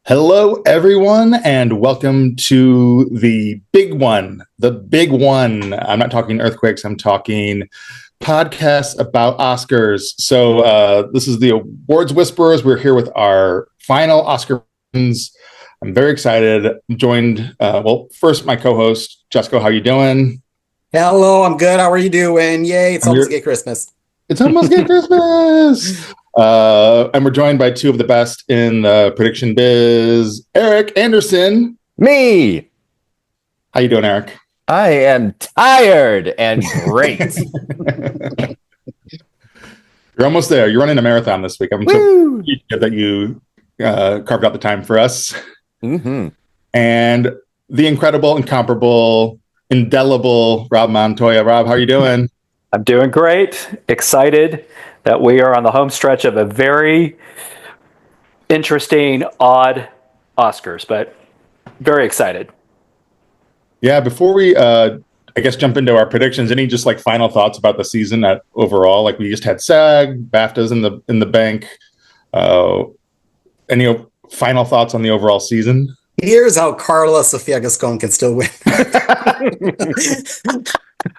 Hello, everyone, and welcome to the big one. The big one. I'm not talking earthquakes. I'm talking podcasts about Oscars. So this is the Awards Whisperers. We're here with our final Oscar wins. I'm very excited. I'm joined, first my co-host, Jessica. How you doing? Hello, I'm good. How are you doing? Yay, it's almost gay Christmas. It's almost gay Christmas. And we're joined by two of the best in the prediction biz, Erik Anderson. Me. How you doing, Erik? I am tired and great. You're almost there. You're running a marathon this week. I'm so glad that you carved out the time for us. Mm-hmm. And the incredible, incomparable, indelible Rob Montoya. Rob, how are you doing? I'm doing great. Excited that we are on the home stretch of a very interesting, odd Oscars, but very excited. Yeah, before we, jump into our predictions, any just like final thoughts about the season overall? Like we just had SAG, BAFTAs in the bank. Any final thoughts on the overall season? Here's how Carla Sofia Gascon can still win.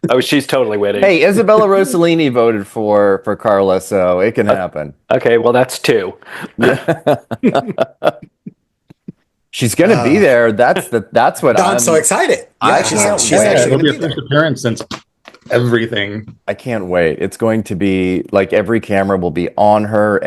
Oh, she's totally winning. Hey, Isabella Rossellini voted for Carla, so it can happen. Okay, well, that's two. She's going to be there. That's what I'm so excited. I can't she's wait. actually It'll going be to a be first there. appearance since everything. I can't wait. It's going to be like every camera will be on her.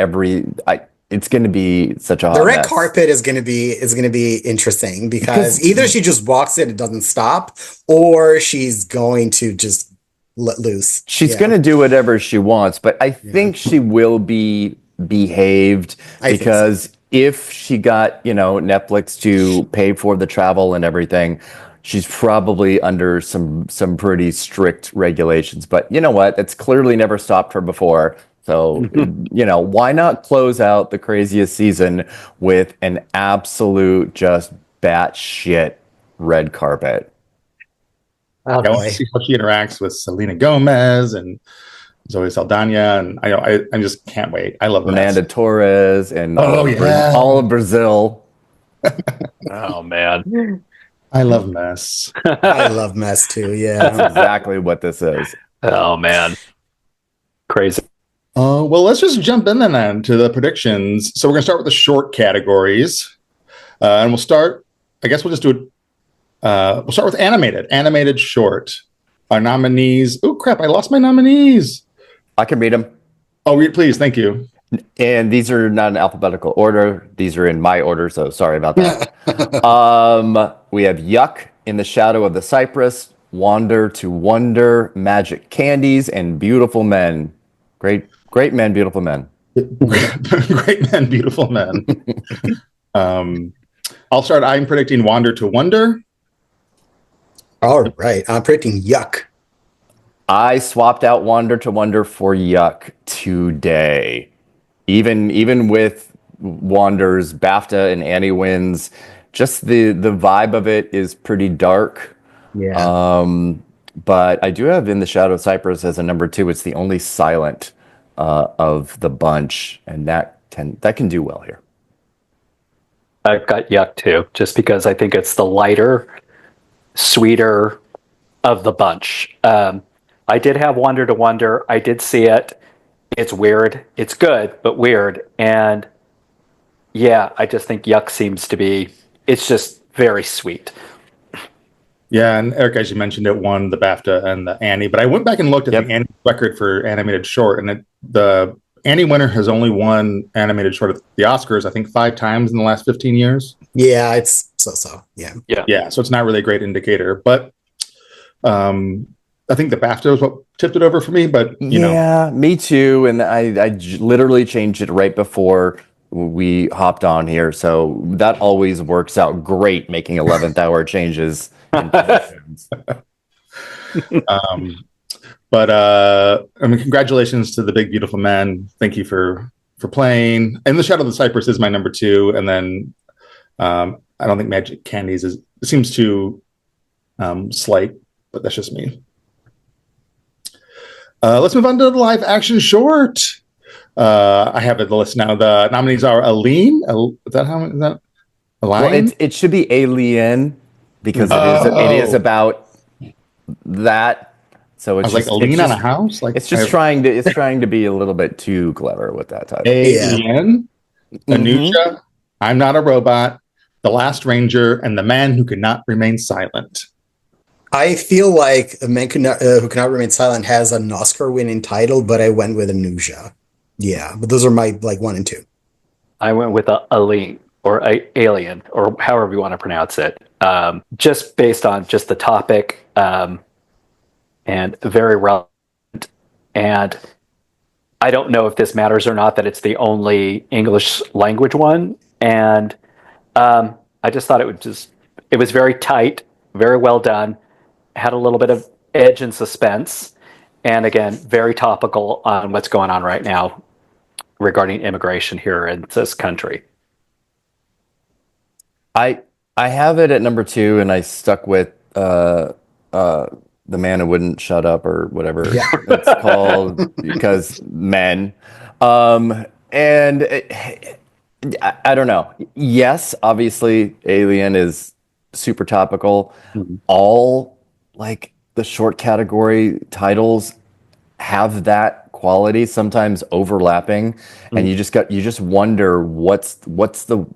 It's going to be such a hot The red mess. carpet is going to be interesting because either she just walks it and doesn't stop, or she's going to just let loose. She's going to do whatever she wants, but I think she will be behaved because if she got, Netflix to pay for the travel and everything, she's probably under some pretty strict regulations. But you know what? It's clearly never stopped her before. So, why not close out the craziest season with an absolute just batshit red carpet? I want to see how she interacts with Selena Gomez and Zoe Saldana, and I just can't wait. I love Fernanda Torres and yeah. all of Brazil. Oh, man. I love mess. I love mess too. Yeah, That's exactly what this is. Oh, man. Crazy. Well, let's just jump in then to the predictions. So we're going to start with the short categories, and we'll start. I guess we'll just do it. We'll start with animated short. Our nominees. Oh crap! I lost my nominees. I can read them. Oh, read please. Thank you. And these are not in alphabetical order. These are in my order, so sorry about that. We have Yuck, In the Shadow of the Cypress, Wander to Wonder, Magic Candies, and Beautiful Men. Great men, beautiful men. Great men, beautiful men. I'll start. I'm predicting Wander to Wonder. all right. I'm predicting Yuck. I swapped out Wander to Wonder for Yuck today. Even with Wander's BAFTA and Annie wins, just the vibe of it is pretty dark. Yeah. But I do have In the Shadow of Cypress as a number 2. It's the only silent of the bunch, and that can do well here. I've got Yuck, too, just because I think it's the lighter, sweeter of the bunch. I did have Wonder to Wonder. I did see it. It's weird. It's good, but weird. And yeah, I just think Yuck seems to be, it's just very sweet. Yeah, and Erik, as you mentioned, it won the BAFTA and the Annie. But I went back and looked at the Annie record for animated short, and the Annie winner has only won animated short at the Oscars, I think, 5 times in the last 15 years. Yeah, it's so. Yeah. Yeah, so it's not really a great indicator. But I think the BAFTA was what tipped it over for me. But, you know. Yeah, me too. And I literally changed it right before we hopped on here. So that always works out great, making 11th hour changes. Congratulations to the big beautiful men. Thank you for playing. In the Shadow of the Cypress is my number 2, and then I don't think Magic Candies seems too slight, but that's just me. Let's move on to the live action short. I have the list now. The nominees are Aline. Is that how? Is that? A Well, lion? it should be alien because it is about that. So I it's was like, just a it's lean on a just house? Like, it's just trying to be a little bit too clever with that title. Yeah. Alien, Anusha, I'm Not a Robot, The Last Ranger, and The Man Who Could Not Remain Silent. I feel like A Man Who Cannot Remain Silent has an Oscar-winning title, but I went with Amnesia. Yeah, but those are my like 1 and 2. I went with a lean or alien or however you want to pronounce it, just based on just the topic, and very relevant. And I don't know if this matters or not that it's the only English language one. And I just thought it was very tight, very well done, had a little bit of edge and suspense, and again, very topical on what's going on right now regarding immigration here in this country. I have it at number 2, and I stuck with the man who wouldn't shut up or whatever it's called because men. And I don't know. Yes, obviously, Alien is super topical. Mhm. All like the short category titles have that quality, sometimes overlapping, and you just wonder what's the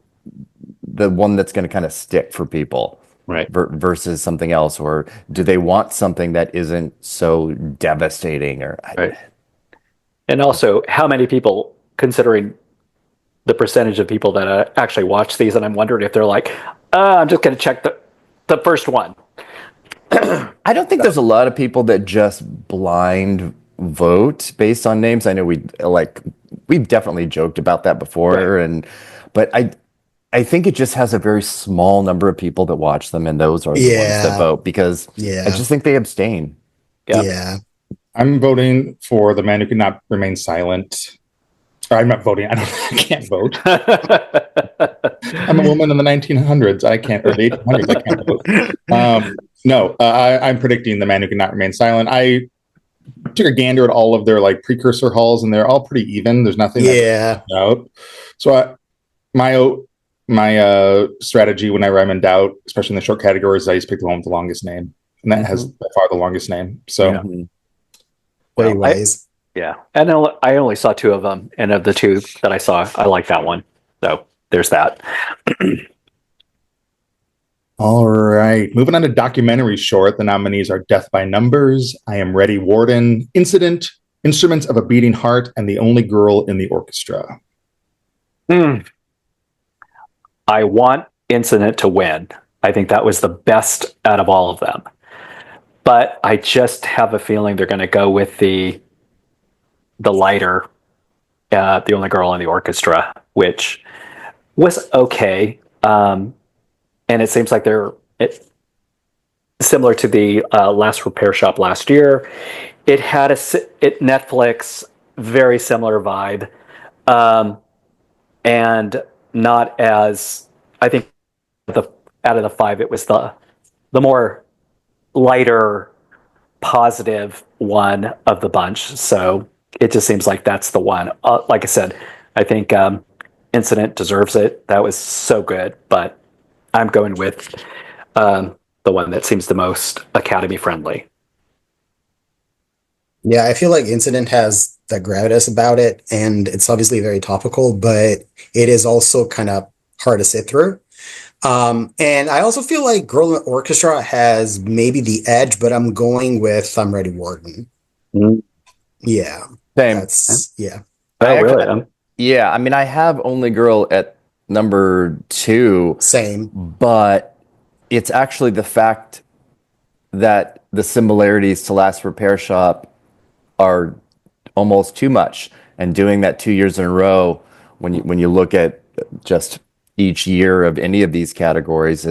one that's going to kind of stick for people, Right. versus something else, or do they want something that isn't so devastating? Or Right. And also, how many people, considering the percentage of people that actually watch these, and I'm wondering if they're like, I'm just going to check the first one. I don't think there's a lot of people that just blind vote based on names. I know we've definitely joked about that before, Right. but I think it just has a very small number of people that watch them, and those are the ones that vote because I just think they abstain. Yeah. I'm voting for The Man Who Could Not Remain Silent. Or I'm not voting. I can't vote. I'm a woman in the 1900s. I can't, or the 1800s. I can't vote. No, I'm predicting The Man Who Could Not Remain Silent. I took a gander at all of their like precursor hauls, and they're all pretty even. There's nothing out. So my strategy whenever I'm in doubt, especially in the short categories, I just pick the one with the longest name, and that has by far the longest name. So, Very wise. And I only saw 2 of them, and of the 2 that I saw, I like that one. So there's that. all right, moving on to documentary short. The nominees are Death by Numbers, I Am Ready Warden, Incident, Instruments of a Beating Heart, and The Only Girl in the Orchestra. I want Incident to win. I think that was the best out of all of them. But I just have a feeling they're going to go with the lighter, The Only Girl in the Orchestra, which was okay. And it seems like they're similar to the Last Repair Shop last year. It had Netflix, very similar vibe. And not as, I think out of the 5, it was the more lighter, positive one of the bunch. So it just seems like that's the one. Like I said, I think Incident deserves it. That was so good, but I'm going with the one that seems the most Academy friendly. Yeah, I feel like Incident has that gravitas about it, and it's obviously very topical, but it is also kind of hard to sit through. And I also feel like Girl in the Orchestra has maybe the edge, but I'm going with I'm Ready Warden. Yeah. Same. Really? Yeah, I mean, I have Only Girl at number 2. Same. But it's actually the fact that the similarities to Last Repair Shop are almost too much. And doing that 2 years in a row, when you look at just each year of any of these categories,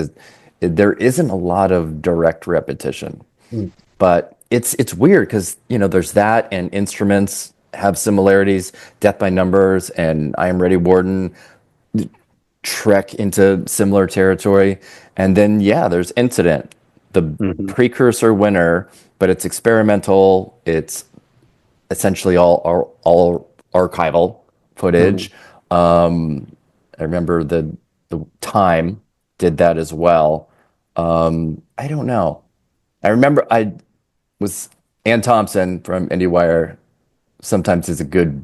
there isn't a lot of direct repetition. But it's weird because there's that, and Instruments have similarities. Death by Numbers and I Am Ready Warden trek into similar territory, and then there's Incident, the precursor winner, but it's experimental. It's essentially all archival footage. I remember the time did that as well. I don't know. I remember Ann Thompson from IndieWire sometimes is a good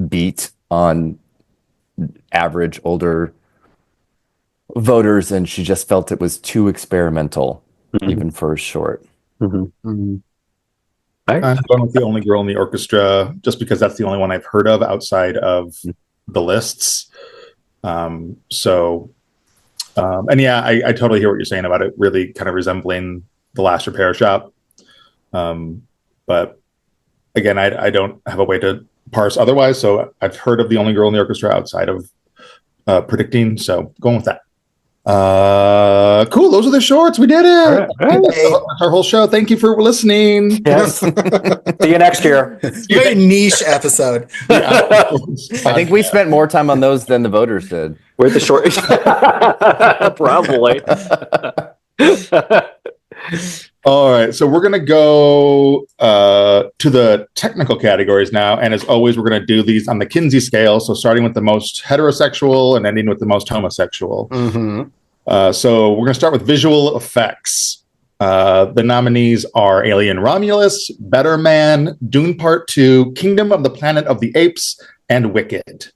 beat on average older voters, and she just felt it was too experimental, even for a short. I'm going with The Only Girl in the Orchestra just because that's the only one I've heard of outside of the lists. And yeah, I totally hear what you're saying about it really kind of resembling The Last Repair Shop. But again, I don't have a way to parse otherwise, so I've heard of The Only Girl in the Orchestra outside of predicting, so going with that. Cool. Those are the shorts. We did it. All right. That's our whole show. Thank you for listening. Yes. See you next year. Very niche episode. I think we spent more time on those than the voters did. We're the short. Probably. All right. So we're going to go to the technical categories now. And as always, we're going to do these on the Kinsey scale. So starting with the most heterosexual and ending with the most homosexual. So we're going to start with visual effects. The nominees are Alien Romulus, Better Man, Dune Part 2, Kingdom of the Planet of the Apes, and Wicked.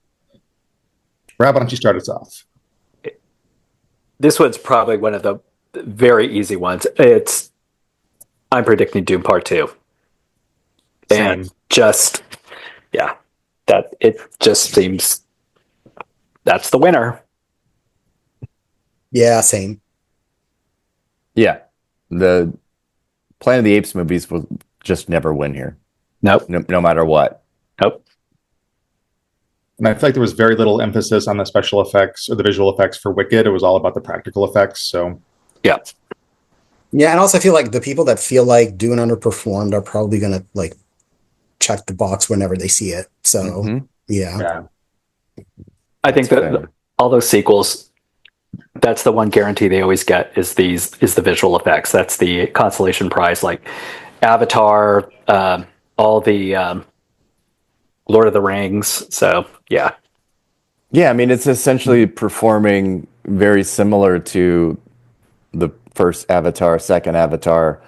Rob, why don't you start us off? This one's probably one of the very easy ones. I'm predicting Dune Part 2. And just, yeah, that it just seems that's the winner. Yeah, same. Yeah. The Planet of the Apes movies will just never win here. Nope. No matter what. Nope. And I feel like there was very little emphasis on the special effects or the visual effects for Wicked. It was all about the practical effects. So, yeah. Yeah, and also I feel like the people that feel like Dune underperformed are probably going to like check the box whenever they see it. So, yeah. I think that all those sequels, that's the one guarantee they always get is the visual effects. That's the consolation prize, like Avatar, all the Lord of the Rings. So yeah. I mean, it's essentially performing very similar to the first Avatar, second Avatar,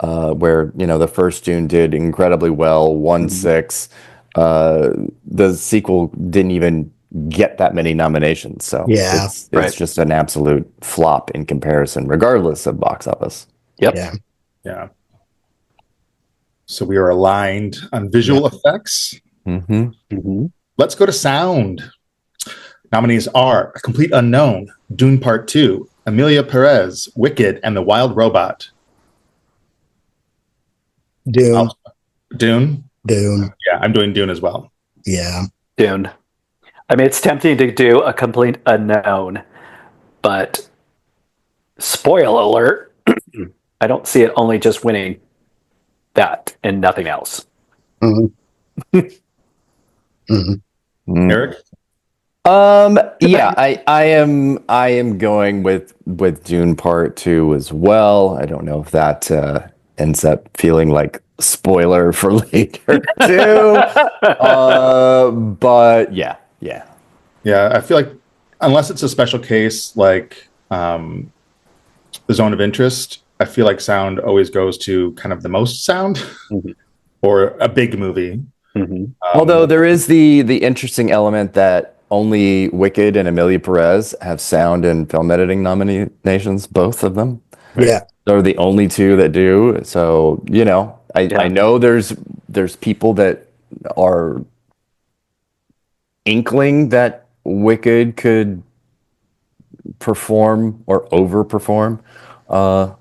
where the first Dune did incredibly well, won 6. The sequel didn't even get that many nominations, so it's just an absolute flop in comparison, regardless of box office. Yeah. So we are aligned on visual effects. Let's go to sound. Nominees are A Complete Unknown, Dune Part 2, Emilia Perez, Wicked, and The Wild Robot. Dune. Dune? Dune. Yeah, I'm doing Dune as well. Yeah. Dune. I mean, it's tempting to do A Complete Unknown, but spoil alert, I don't see it only just winning that and nothing else. Erik? Yeah, I am going with Dune Part 2 as well. I don't know if that ends up feeling like spoiler for later too. But yeah. I feel like unless it's a special case like the Zone of Interest, I feel like sound always goes to kind of the most sound or a big movie. Although there is the interesting element that only Wicked and Emilia Perez have sound and film editing nominations, both of them. Yeah. They're the only two that do. So, I know there's people that are inkling that Wicked could perform or overperform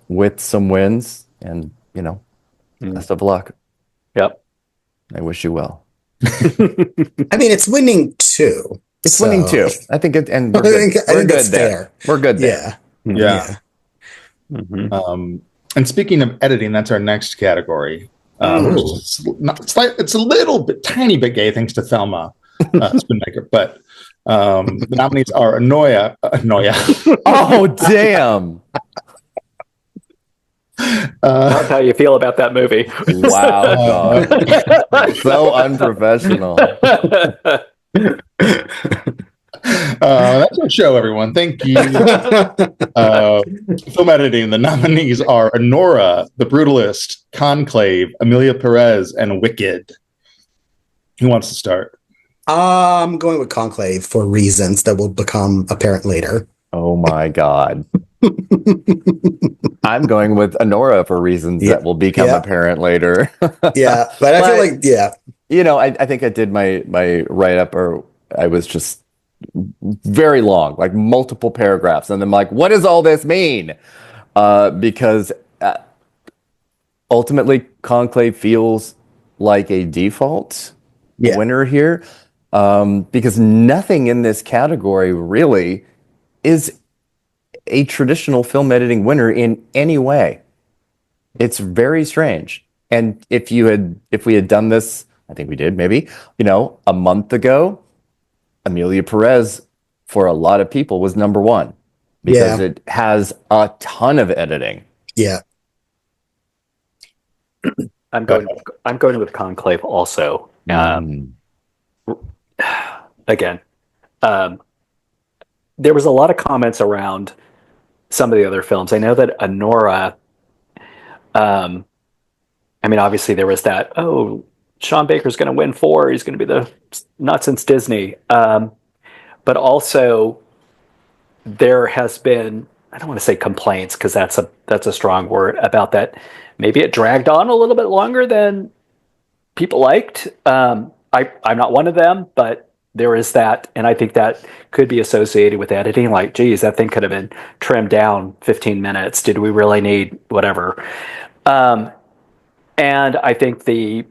with some wins, and best of luck. Yep. I wish you well. I mean, it's winning 2. It's winning 2. I think it, and we're good. I think that's fair. We're good there. Yeah. And speaking of editing, that's our next category. It's a little bit, tiny bit gay, thanks to Thelma, Spoonmaker. But the nominees are Anora. Oh, damn. That's how you feel about that movie. Wow, dog. So unprofessional. That's our show, everyone. Thank you. Film editing. The nominees are Anora, The Brutalist, Conclave, Emilia Perez, and Wicked. Who wants to start? I'm going with Conclave for reasons that will become apparent later. Oh my God. I'm going with Anora for reasons that will become apparent later. Yeah, but I feel like, I think I did my write-up, or I was just very long, like multiple paragraphs. And I'm like, what does all this mean? Because ultimately, Conclave feels like a default winner here. Because nothing in this category really is a traditional film editing winner in any way. It's very strange. And if we had done this, I think we did maybe, a month ago, Emilia Perez for a lot of people was number one because it has a ton of editing. Yeah. I'm going with Conclave also. Again, there was a lot of comments around some of the other films. I know that Anora, obviously there was that, Sean Baker's going to win 4. He's going to be not since Disney. But also there has been, I don't want to say complaints because that's a strong word, about that. Maybe it dragged on a little bit longer than people liked. I'm not one of them, but there is that, and I think that could be associated with editing. Like, geez, that thing could have been trimmed down 15 minutes. Did we really need whatever? And I think the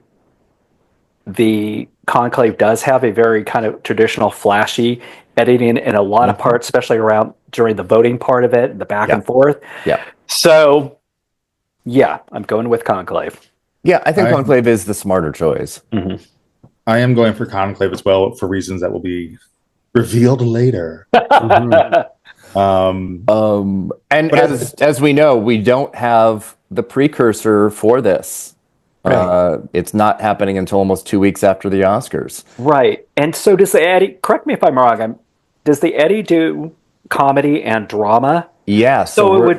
Conclave does have a very kind of traditional, flashy editing in a lot of parts, especially around during the voting part of it, the back and forth. Yeah. So, yeah, I'm going with Conclave. Yeah, I think Conclave is the smarter choice. Mm-hmm. I am going for Conclave as well for reasons that will be revealed later. And as we know, we don't have the precursor for this. Right. It's not happening until almost 2 weeks after the Oscars. Right. And so does the Eddie, correct me if I'm wrong, does the Eddie do comedy and drama? Yeah. So it would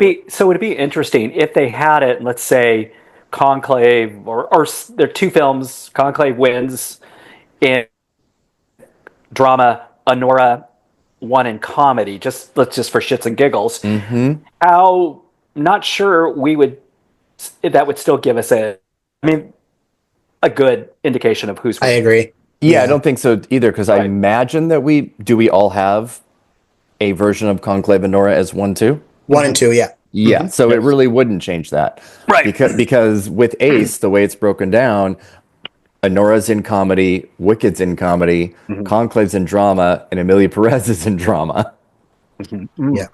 be interesting if they had it, let's say Conclave, or there are 2 films, Conclave wins in drama, Anora won in comedy, let's just for shits and giggles. Mm-hmm. How, not sure that would still give us a good indication of who's winning. I agree. Yeah, I don't think so either, because I imagine that we all have a version of Conclave and Anora as 1, 2? 1 and 2, yeah. Yeah, so it really wouldn't change that. Right. Because with Ace, the way it's broken down, Anora's in comedy, Wicked's in comedy, Conclave's in drama, and Emilia Perez is in drama. Mm-hmm. Yeah.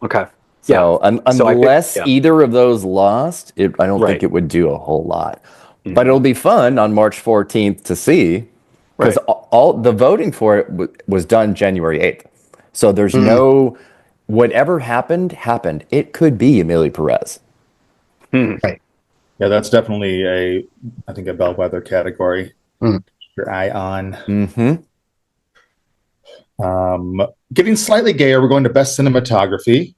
Okay. So unless either of those lost, I don't think it would do a whole lot. Mm-hmm. But it'll be fun on March 14th to see, because all the voting for it was done January 8th. So there's no, whatever happened. It could be Emilia Perez. Right. Yeah, that's definitely I think a bellwether category. Your eye on. Mm-hmm. Getting slightly gayer, we're going to Best Cinematography.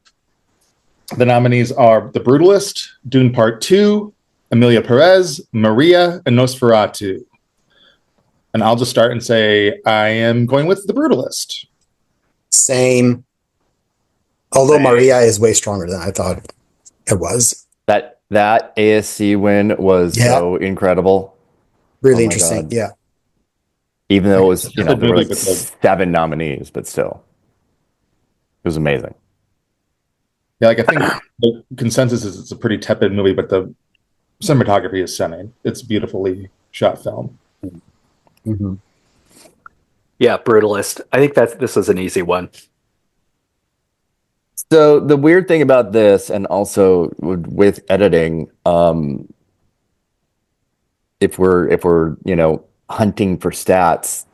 The nominees are The Brutalist, Dune Part 2, Emilia Perez, Maria, and Nosferatu. And I'll just start and say I am going with The Brutalist. Same. Although Maria is way stronger than I thought it was. That ASC win was so incredible. Really interesting. God. Yeah. Even though it was, there were 7 nominees, but still. It was amazing. Yeah, I think the consensus is it's a pretty tepid movie, but the cinematography is stunning. It's beautifully shot film. Mm-hmm. Yeah, Brutalist. I think this was an easy one. So the weird thing about this, and also with editing, if we're hunting for stats,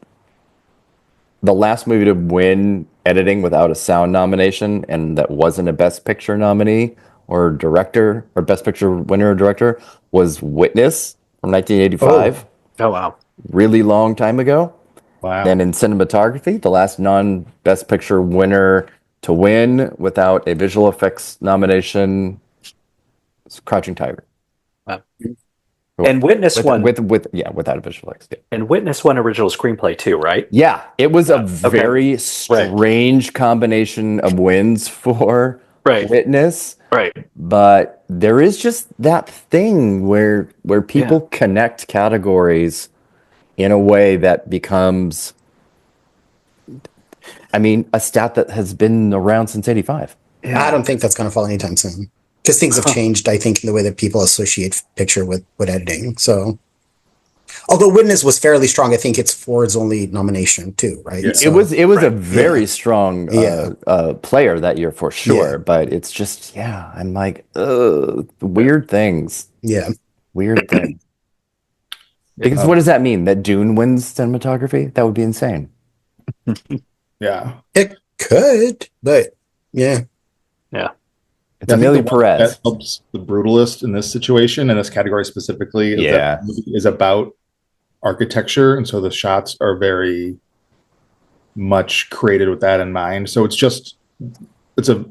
the last movie to win editing without a sound nomination, and that wasn't a Best Picture nominee or director or Best Picture winner or director, was Witness from 1985. Oh wow, really long time ago. Wow. And in cinematography, the last non-Best Picture winner to win without a visual effects nomination is Crouching Tiger. Wow. And Witness won without a visual effects. Yeah. And Witness won original screenplay too, right? Yeah, it was a very strange combination of wins for Witness. Right. But there is just that thing where people connect categories in a way that becomes, I mean, a stat that has been around since 85. I don't think that's going to fall anytime soon. Because things have changed, I think, in the way that people associate picture with editing. So, although Witness was fairly strong, I think it's Ford's only nomination too, right? Yeah. So, It was a very strong player that year for sure. Yeah. But it's just I'm like, weird things. Yeah, Weird things. Because what does that mean? That Dune wins cinematography? That would be insane. Yeah. it could, but yeah. It's Amelia Perez. That helps the Brutalist in this situation, in this category specifically, is that the movie is about architecture, and so the shots are very much created with that in mind. So there's a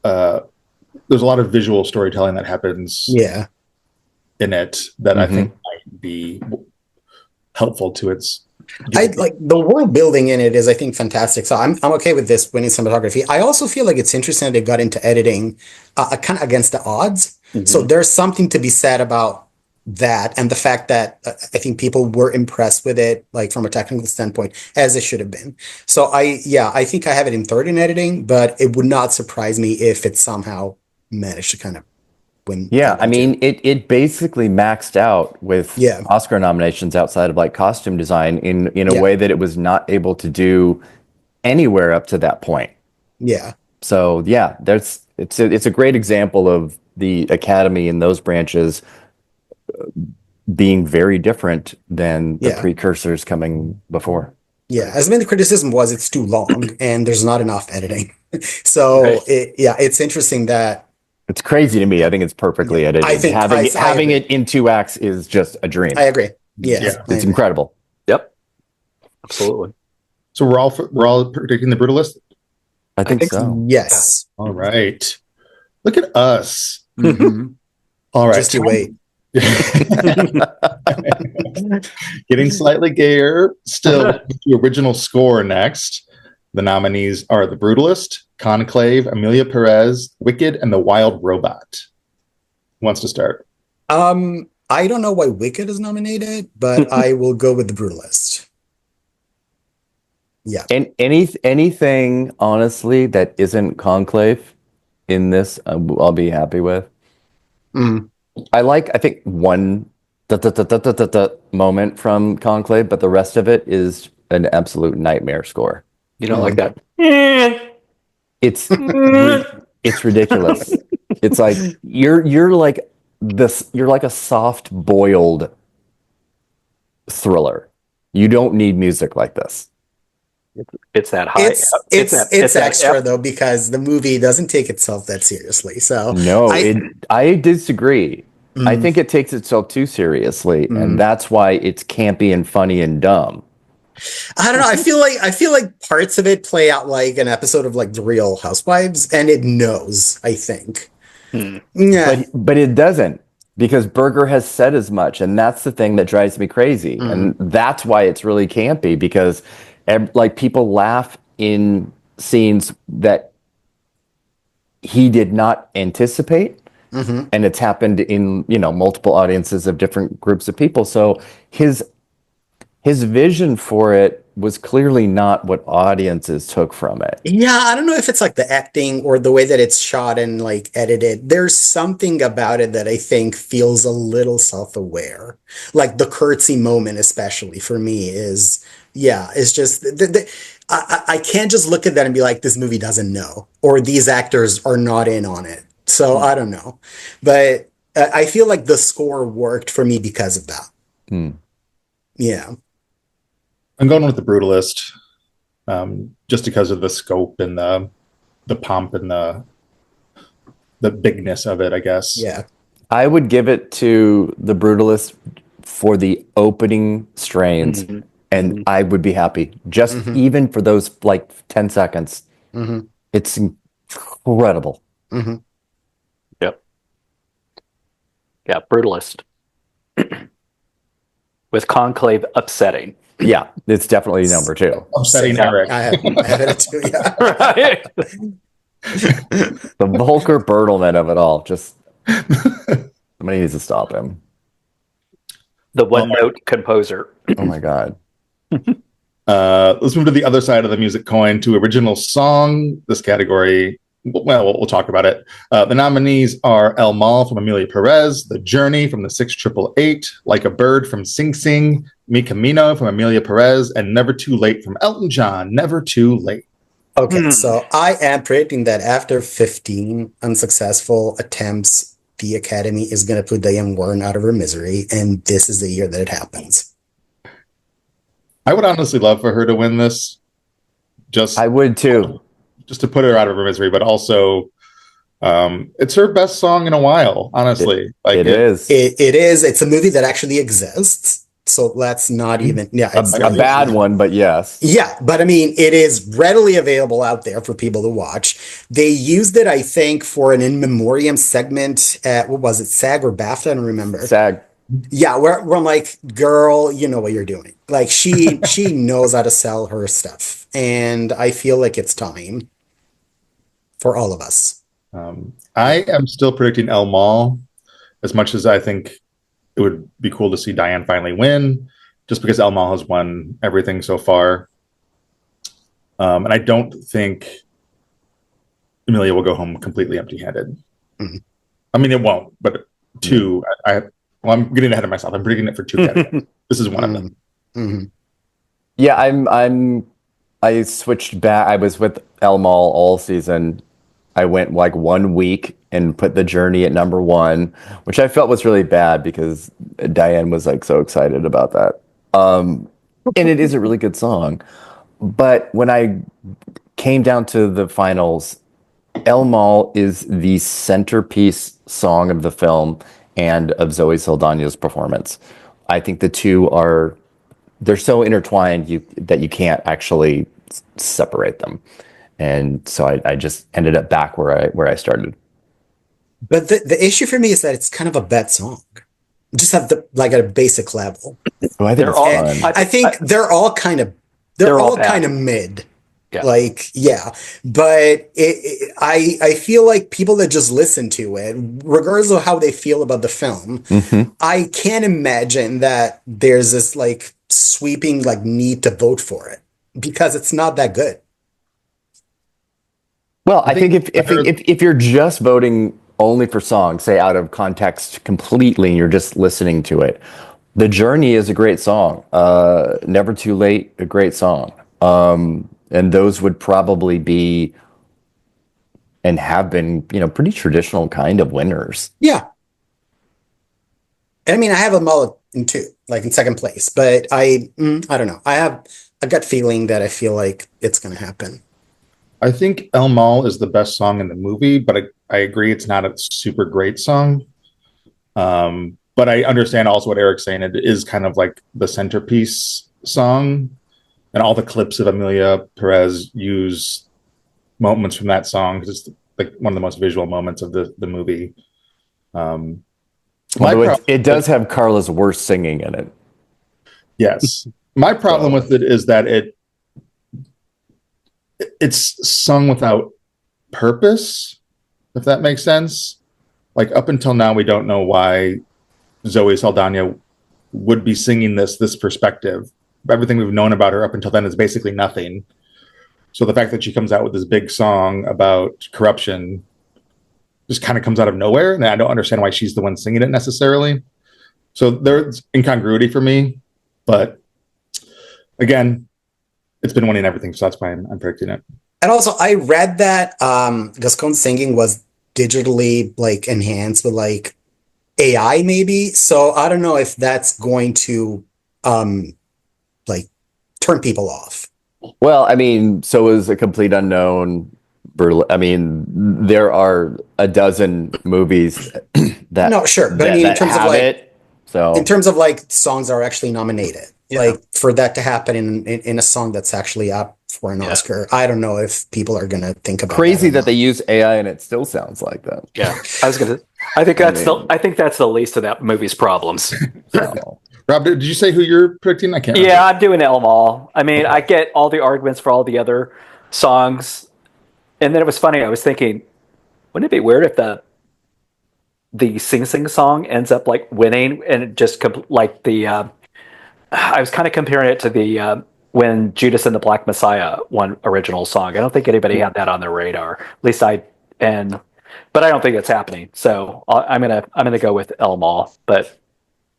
lot of visual storytelling that happens in it that I think might be helpful to its. I like the world building in it is, I think, fantastic. So I'm okay with this winning cinematography. I also feel like it's interesting that they got into editing kind of against the odds. So there's something to be said about that, and the fact that I think people were impressed with it, like from a technical standpoint, as it should have been. So I think I have it in third in editing, but it would not surprise me if it somehow managed to kind of win. Yeah, I mean, it basically maxed out with Oscar nominations outside of like costume design in a way that it was not able to do anywhere up to that point. Yeah. So it's a great example of the Academy in those branches being very different than the precursors coming before. Yeah, as I mean, the criticism was it's too long and there's not enough editing. So it's interesting that. It's crazy to me. I think it's perfectly edited. I think having it in 2 acts is just a dream. I agree. Yes, it's incredible. Yep, absolutely. So we're all predicting the Brutalist. I think so. Yes. All right. Look at us. Mm-hmm. All right. Just you wait. Getting slightly gayer. Still, the original score next. The nominees are The Brutalist, Conclave, Amelia Perez, Wicked, and The Wild Robot. Who wants to start? I don't know why Wicked is nominated, but I will go with The Brutalist. Yeah. And anything, honestly, that isn't Conclave in this, I'll be happy with. I think one moment from Conclave, but the rest of it is an absolute nightmare score. You don't like that? It's ridiculous. It's like you're like this. You're like a soft boiled thriller. You don't need music like this. It's that high. It's extra though, because the movie doesn't take itself that seriously. So no, I disagree. I think it takes itself too seriously, and that's why it's campy and funny and dumb. I don't know. I feel like parts of it play out like an episode of like The Real Housewives, and it knows, I think. Yeah. But it doesn't, because Berger has said as much, and that's the thing that drives me crazy. And that's why it's really campy, because like people laugh in scenes that he did not anticipate. And it's happened in, multiple audiences of different groups of people. So his vision for it was clearly not what audiences took from it. Yeah, I don't know if it's like the acting or the way that it's shot and like edited. There's something about it that I think feels a little self-aware. Like the curtsy moment, especially for me, it's just I can't just look at that and be like, this movie doesn't know, or these actors are not in on it. So I don't know, but I feel like the score worked for me because of that. Yeah. I'm going with The Brutalist, just because of the scope and the pomp and the bigness of it, I guess. Yeah. I would give it to The Brutalist for the opening strains and I would be happy just even for those like 10 seconds. It's incredible. Yep. Yeah, Brutalist. With Conclave upsetting. Yeah, it's definitely number 2. Upsetting Erik. I have it too. Yeah. Right. The Volker Bertelmann of it all. Just somebody needs to stop him. The one-note composer. Oh my god. Let's move to the other side of the music coin to original song. This category, well, we'll talk about it. The nominees are El Mal from Amelia Perez, The Journey from the 6888, Like a Bird from Sing Sing, Mi Camino from Amelia Perez, and Never Too Late from Elton John. Never Too Late. Okay, so I am predicting that after 15 unsuccessful attempts, the Academy is going to put Diane Warren out of her misery, and this is the year that it happens. I would honestly love for her to win this. I would too. Just to put her out of her misery, but also it's her best song in a while, honestly. It is. It is. It's a movie that actually exists. So let's not even, it's a bad one, but yes. Yeah, but I mean, it is readily available out there for people to watch. They used it, I think, for an in memoriam segment at, what was it, SAG or BAFTA? I don't remember. SAG. Yeah, where I'm like, girl, you know what you're doing. Like, she knows how to sell her stuff. And I feel like it's time for all of us. I am still predicting El Mal, as much as I think it would be cool to see Diane finally win, just because El Mal has won everything so far. And I don't think Amelia will go home completely empty-handed. I mean, it won't, but 2, I'm getting ahead of myself. I'm predicting it for 2 categories. This is one of them. Yeah, I switched back. I was with El Mal all season. I went like 1 week and put The Journey at number 1, which I felt was really bad because Diane was like so excited about that. And it is a really good song. But when I came down to the finals, El Mal is the centerpiece song of the film and of Zoe Saldana's performance. I think the two they're so intertwined that you can't actually separate them. And so I just ended up back where I started. But the issue for me is that it's kind of a bad song. Just at a basic level. Oh, I think it's fun. I think they're all kind of mid. Yeah. Like, yeah. But I feel like people that just listen to it, regardless of how they feel about the film, I can't imagine that there's this like sweeping like need to vote for it because it's not that good. Well, I think if you're just voting only for songs, say out of context completely, and you're just listening to it, The Journey is a great song. Never Too Late, a great song. And those would probably be and have been, pretty traditional kind of winners. Yeah. I mean, I have them all in 2, like in second place, but I don't know. I have a gut feeling that I feel like it's going to happen. I think El Mal is the best song in the movie, but I agree it's not a super great song. But I understand also what Erik's saying. It is kind of like the centerpiece song, and all the clips of Amelia Perez use moments from that song because it's like one of the most visual moments of the movie. It does have Carla's worst singing in it. Yes. My problem with it is that it's sung without purpose, if that makes sense. Like, up until now, we don't know why Zoe Saldana would be singing this perspective. Everything we've known about her up until then is basically nothing. So the fact that she comes out with this big song about corruption just kind of comes out of nowhere, and I don't understand why she's the one singing it necessarily. So there's incongruity for me, but again, it's been winning everything, so that's why I'm predicting it. And also, I read that Gascon's singing was digitally like enhanced with like AI, maybe. So I don't know if that's going to like turn people off. Well, I mean, so is A Complete Unknown. I mean, there are a dozen movies that no, sure, but I mean, in terms of like it. So in terms of like songs that are actually nominated, like for that to happen in a song that's actually up for an Oscar. I don't know if people are gonna think about Crazy that not. they use AI and it still sounds like that. Yeah, I think that's the least of that movie's problems. So. Rob, did you say who you're predicting? I can't remember. Yeah, I'm doing Elmal. I mean, I get all the arguments for all the other songs, and then it was funny. I was thinking, wouldn't it be weird if the Sing Sing song ends up like winning and it just like the I was kind of comparing it to the when Judas and the Black Messiah won original song. I don't think anybody had that on their radar. At least but I don't think it's happening. So I'm gonna go with Elmal, but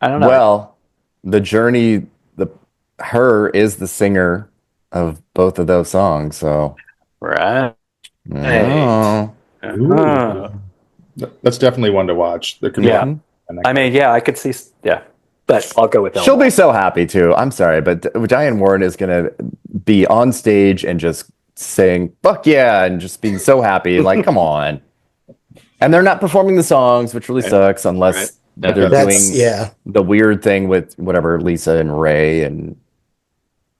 I don't know. Well, the Journey, her is the singer of both of those songs. So Right. Hey. That's definitely one to watch. There could be I mean, yeah, I could see. Yeah, but I'll go with Elmal. She'll be so happy too. I'm sorry, but Diane Warren is gonna be on stage and just saying "fuck yeah" and just being so happy. Like, come on. And they're not performing the songs, which really sucks unless they're doing the weird thing with whatever Lisa and Ray and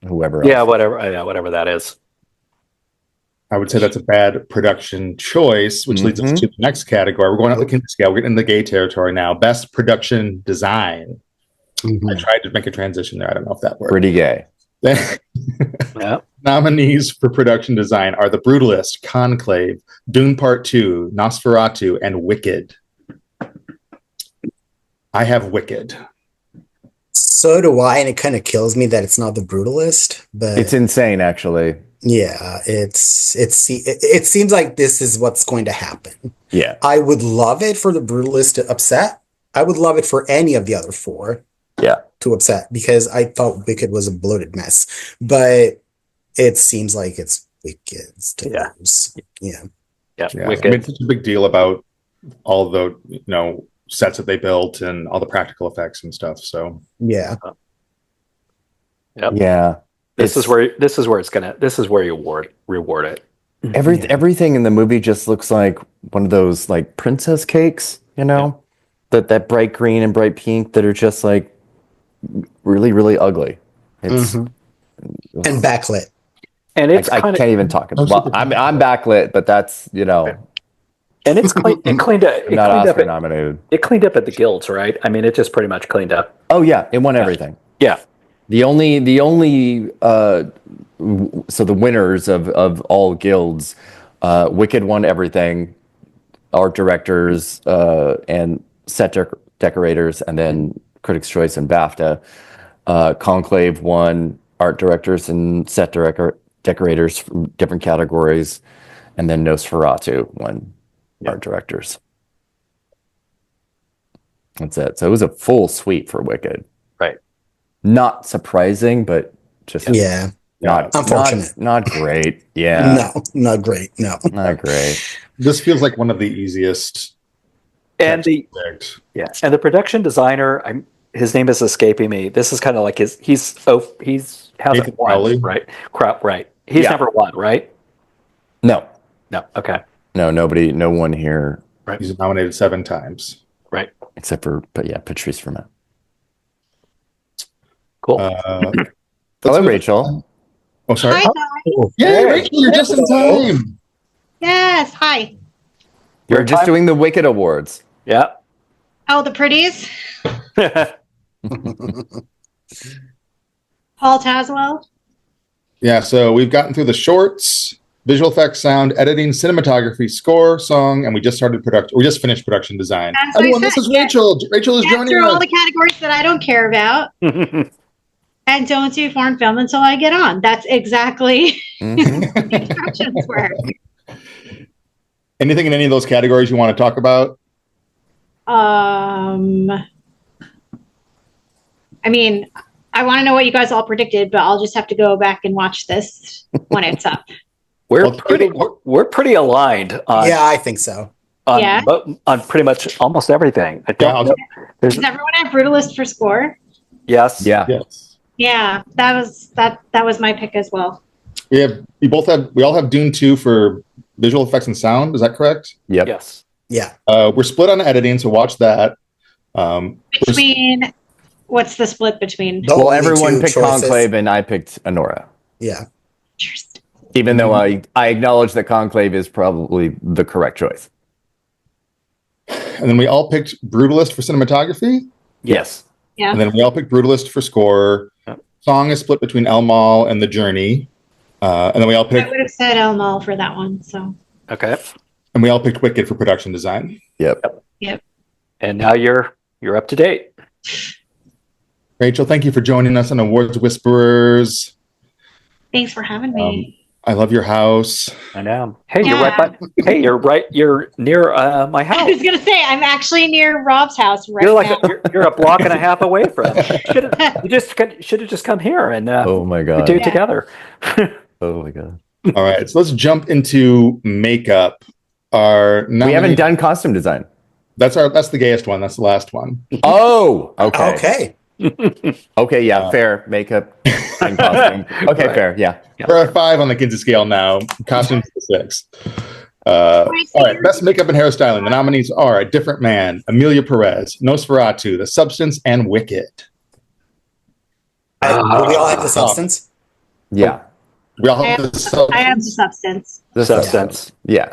whoever else. Yeah, whatever that is. I would say that's a bad production choice, which leads us to the next category. We're going up the Kinsey scale. We're getting into the gay territory now. Best production design. I tried to make a transition there. I don't know if that worked. Pretty gay. Nominees for production design are The Brutalist, Conclave, Dune Part 2, Nosferatu, and Wicked. I have Wicked. So do I, and it kind of kills me that it's not The Brutalist, but it's insane, actually. Yeah, it seems like this is what's going to happen. Yeah, I would love it for The Brutalist to upset. I would love it for any of the other four. Yeah, to upset because I thought Wicked was a bloated mess, but it seems like it's Wicked's to lose. Yeah. Wicked. I mean, it's such a big deal about all the sets that they built and all the practical effects and stuff. So yeah. This is where you reward it. Everything in the movie just looks like one of those like princess cakes, that bright green and bright pink that are just like really, really ugly. It's and backlit. And it's I can't even talk about. Well, I'm backlit, but that's And it's cleaned up. Not Oscar nominated. It cleaned up at the guilds, right? I mean, it just pretty much cleaned up. Oh yeah, it won everything. Yeah. The only so the winners of all guilds, Wicked won everything, art directors and set decorators, and then Critics' Choice and BAFTA. Conclave won art directors and set decorators from different categories, and then Nosferatu won art directors. That's it. So it was a full sweep for Wicked. Right. Not surprising, but just not unfortunate. Not great. Yeah. No, not great. No. Not great. This feels like one of the easiest. And the production designer, his name is escaping me. This is kind of like he's hasn't won, right? Right. He's never won, right? No. Okay. No, nobody, no one here. Right. He's nominated 7 times. Right. Except for, Patrice Vermette. Cool. Hello, Rachel. Oh, sorry. Hi, Yay, Rachel, you're just in time. Yes, hi. You're just doing the Wicked Awards. Yeah. Oh, the pretties. Paul Tazwell. Yeah, so we've gotten through the shorts, visual effects, sound, editing, cinematography, score, song, and we just started production. We just finished production design. Everyone, this is Rachel. Rachel is joining us. Through all the categories that I don't care about. And don't do foreign film until I get on. That's exactly the instructions were. Anything in any of those categories you want to talk about? I mean, I want to know what you guys all predicted, but I'll just have to go back and watch this when it's up. We're pretty aligned on, I think so. On pretty much almost everything. Does everyone have Brutalist for score? Yes. Yeah. Yes. Yeah, that was my pick as well. We all have Dune 2 for visual effects and sound. Is that correct? Yep. Yes. Yeah. We're split on editing, so watch that. Between What's the split between? The Well, only everyone two picked choices- Conclave, and I picked Anora. Yeah. Interesting. Even though I acknowledge that Conclave is probably the correct choice. And then we all picked Brutalist for cinematography. Yes. Yeah. And then we all picked Brutalist for score. Yep. Song is split between El Mal and The Journey. And then we all I picked would have said El Mal for that one. So. Okay. and we all picked Wicked for production design. Yep. And now you're up to date. Rachel, thank you for joining us on Awards Whisperers. Thanks for having me. I love your house. I know. Hey, Yeah. you're right. You're near my I house. was gonna say I'm actually near Rob's house right You're like now. you're a block and a half away from. You should have just come here and Oh my we god. do it together. Oh my god. All right, so let's jump into makeup. Our We haven't done costume design. That's the gayest one. That's the last one. Oh, okay. Okay. Okay, yeah, fair. Makeup and costume. Okay, Right. fair. Yeah. We're at 5 on the Kinsey scale now. Costumes to 6. All right, best makeup and hairstyling. The nominees are A Different Man, Amelia Perez, Nosferatu, The Substance, and Wicked. We all have the substance. Yeah. We all I have have, the I have the substance. The Substance. Yeah.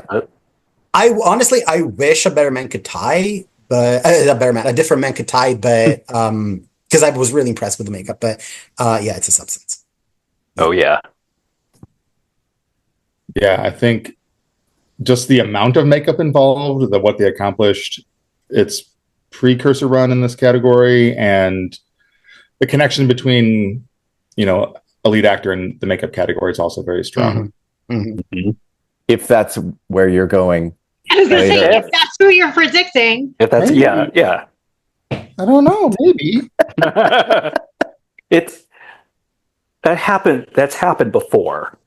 I honestly, I wish a better man could tie, but a different man could tie, but because I was really impressed with the makeup. But yeah, it's a substance. Oh yeah. Yeah, I think just the amount of makeup involved, what they accomplished, its precursor run in this category, and the connection between, a lead actor and the makeup category is also very strong. Mm-hmm. If that's where you're going. I was gonna say Yeah. if that's who you're predicting. If that's Maybe. yeah. I don't know, maybe. That's happened before.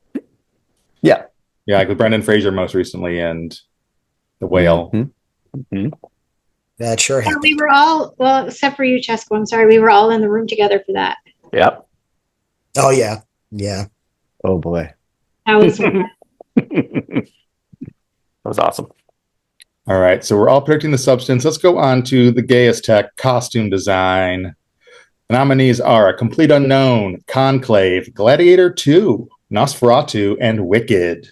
Yeah. Yeah, like with Brendan Fraser most recently and The Whale. Mhm. That sure Yeah, happened. we were all except for you, Chesco. I'm sorry, we were all in the room together for that. Yep. Oh yeah, yeah. Oh boy. That was That was awesome. All right, so we're all predicting the substance. Let's go on to the gayest tech, costume design. The nominees are A Complete Unknown, Conclave, Gladiator 2, Nosferatu, and Wicked.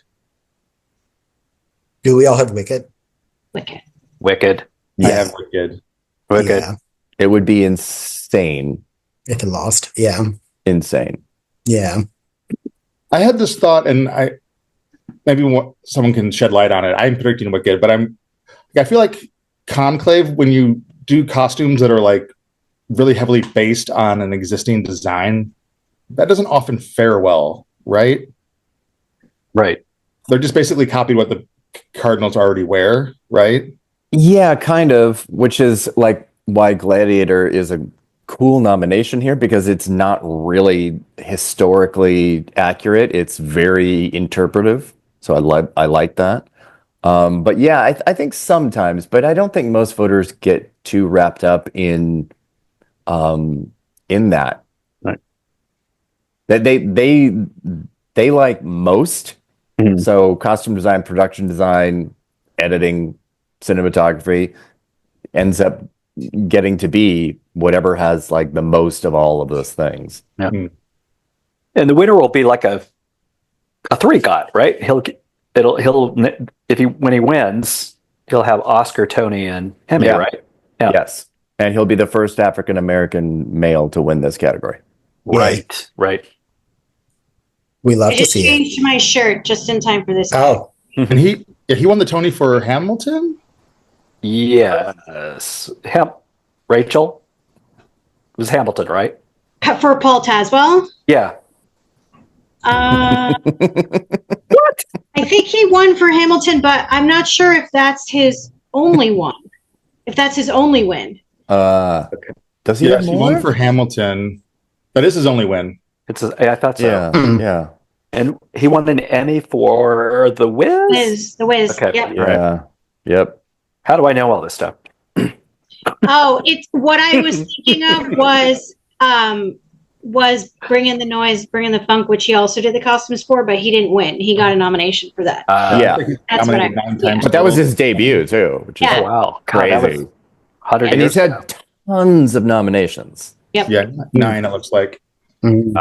Do we all have Wicked? wicked. Wicked. I have Wicked. Wicked. Yeah. It would be insane. If it lost, yeah, Insane. yeah. I had this thought, and someone can shed light on it. I'm predicting Wicked, but I feel like Conclave, when you do costumes that are like really heavily based on an existing design, that doesn't often fare well, right? Right. They're just basically copied what the Cardinals already wear, right? Yeah, kind of, which is like why Gladiator is a cool nomination here, because it's not really historically accurate. It's very interpretive. So I like that. But yeah, I think sometimes, but I don't think most voters get too wrapped up in that. Right. That they like most. Mhm. So costume design, production design, editing, cinematography ends up getting to be whatever has like the most of all of those things. Yeah. Mm. And the winner will be like a 3 got, right? When he wins, he'll have Oscar, Tony, and Emmy, Yeah. right? Yeah. Yes. And he'll be the first African American male to win this category. Right. Right. We love I to just see it. changed my shirt just in time for this. Oh, And he won the Tony for Hamilton? Yes. Rachel? It was Hamilton, right? For Paul Tazwell. Yeah. What? I think he won for Hamilton, but I'm not sure if that's his only one. If that's his only win. Does he have Yes, he more? won for Hamilton. That is his only win. I thought so. Yeah. Yeah. And he won an Emmy for The Wiz? The Wiz. Okay. Yep. Yeah. Yep. How do I know all this stuff? Oh, it's what I was thinking of was Bringing the Noise, Bringing the Funk, which he also did the costumes for, but he didn't win. He got a nomination for that. Yeah. That's what I Nominated heard, 9 yeah. times But that was total. his debut too, which is Yeah. Oh, wow. God, that crazy. was 100 And years he's ago. had tons of nominations. Yep. Yeah, 9 it looks like. Mm.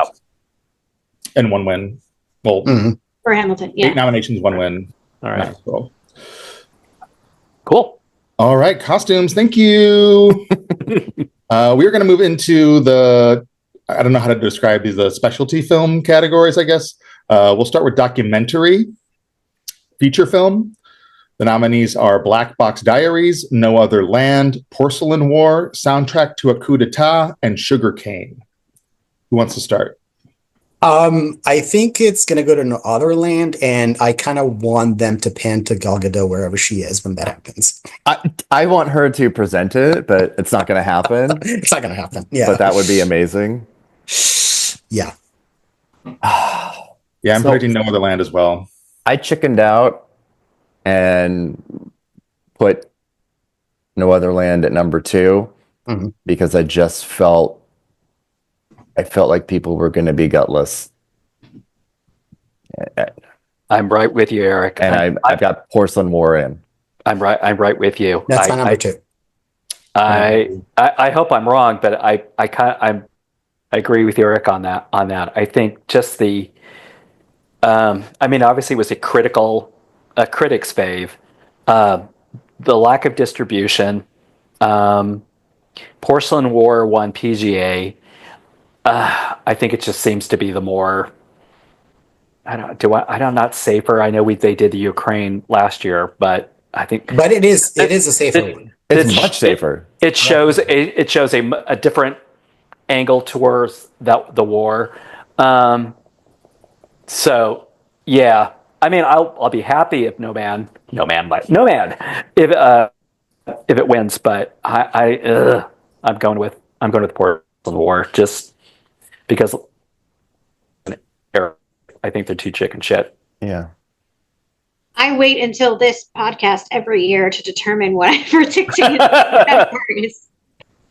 And 1 win. Well, For Hamilton. 8 Yeah. nominations, 1 win. All right. Nice. Cool. Cool. All right, costumes. Thank you. We're going to move into I don't know how to describe these, the specialty film categories, I guess. We'll start with documentary, feature film. The nominees are Black Box Diaries, No Other Land, Porcelain War, Soundtrack to a Coup d'etat, and Sugarcane. Who wants to start? I think it's going to go to No Other Land, and I kind of want them to pan to Gal Gadot wherever she is when that happens. I want her to present it, but it's not going to happen. It's not going to happen. Yeah. But that would be amazing. Yeah. Yeah, I'm predicting No Other Land as well. I chickened out and put No Other Land at number 2 because I just felt like people were going to be gutless. I'm right with you, Erik. And I've got Porcelain War in. I'm right with you. That's my number 2. I hope I'm wrong, but I agree with Erik on that. I think just obviously it was a critic's fave. The lack of distribution, Porcelain War won PGA. I think it just seems to be the more. Not safer. I know they did the Ukraine last year, but I think. But it is a safer one. It's much safer. It shows a different angle towards the war. So yeah, I mean, I'll be happy if no man if it wins, but I'm going with Porcelain War just because I think they're too chicken shit. Yeah. I wait until this podcast every year to determine what I'm predicting in the categories.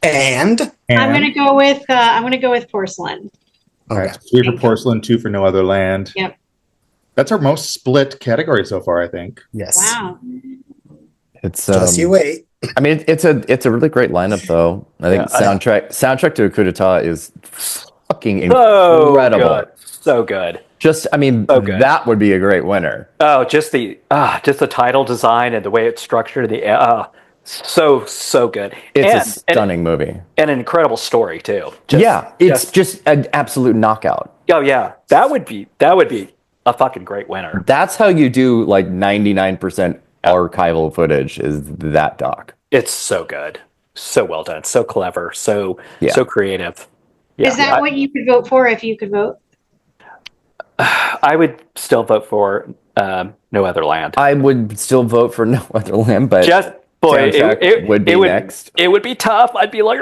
And I'm gonna go with Porcelain. All right, 3 for Porcelain, 2 for No Other Land. Yep. That's our most split category so far, I think. yes. Wow. It's Just you wait. I mean, it's a really great lineup, though. I think soundtrack to a Coup d'etat is fucking incredible. So good. Just, I mean, that would be a great winner. Oh, just the title design and the way it's structured. So good. It's a stunning movie and an incredible story too. It's just an absolute knockout. Oh yeah, that would be a fucking great winner. That's how you do like 99% archival footage. Is that doc? It's so good, so well done, so clever, so creative. Yeah, Is that what you could vote for if you could vote? I would still vote for No Other Land. I would still vote for No Other Land, but it would be next. It would be tough. I'd be like,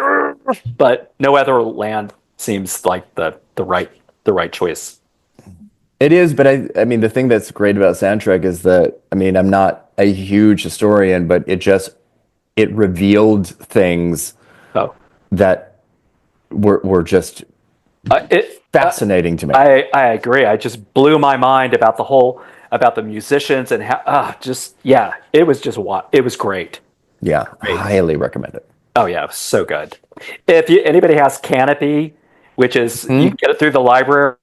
but No Other Land seems like the right choice. It is, but I mean, the thing that's great about soundtrack is that, I mean, I'm not a huge historian, but it revealed things that were just fascinating to me. I agree. I just blew my mind about the musicians and how it was great. Yeah, great. Highly recommend it. Oh yeah, so good. If anybody has Canopy, which is you can get it through the library,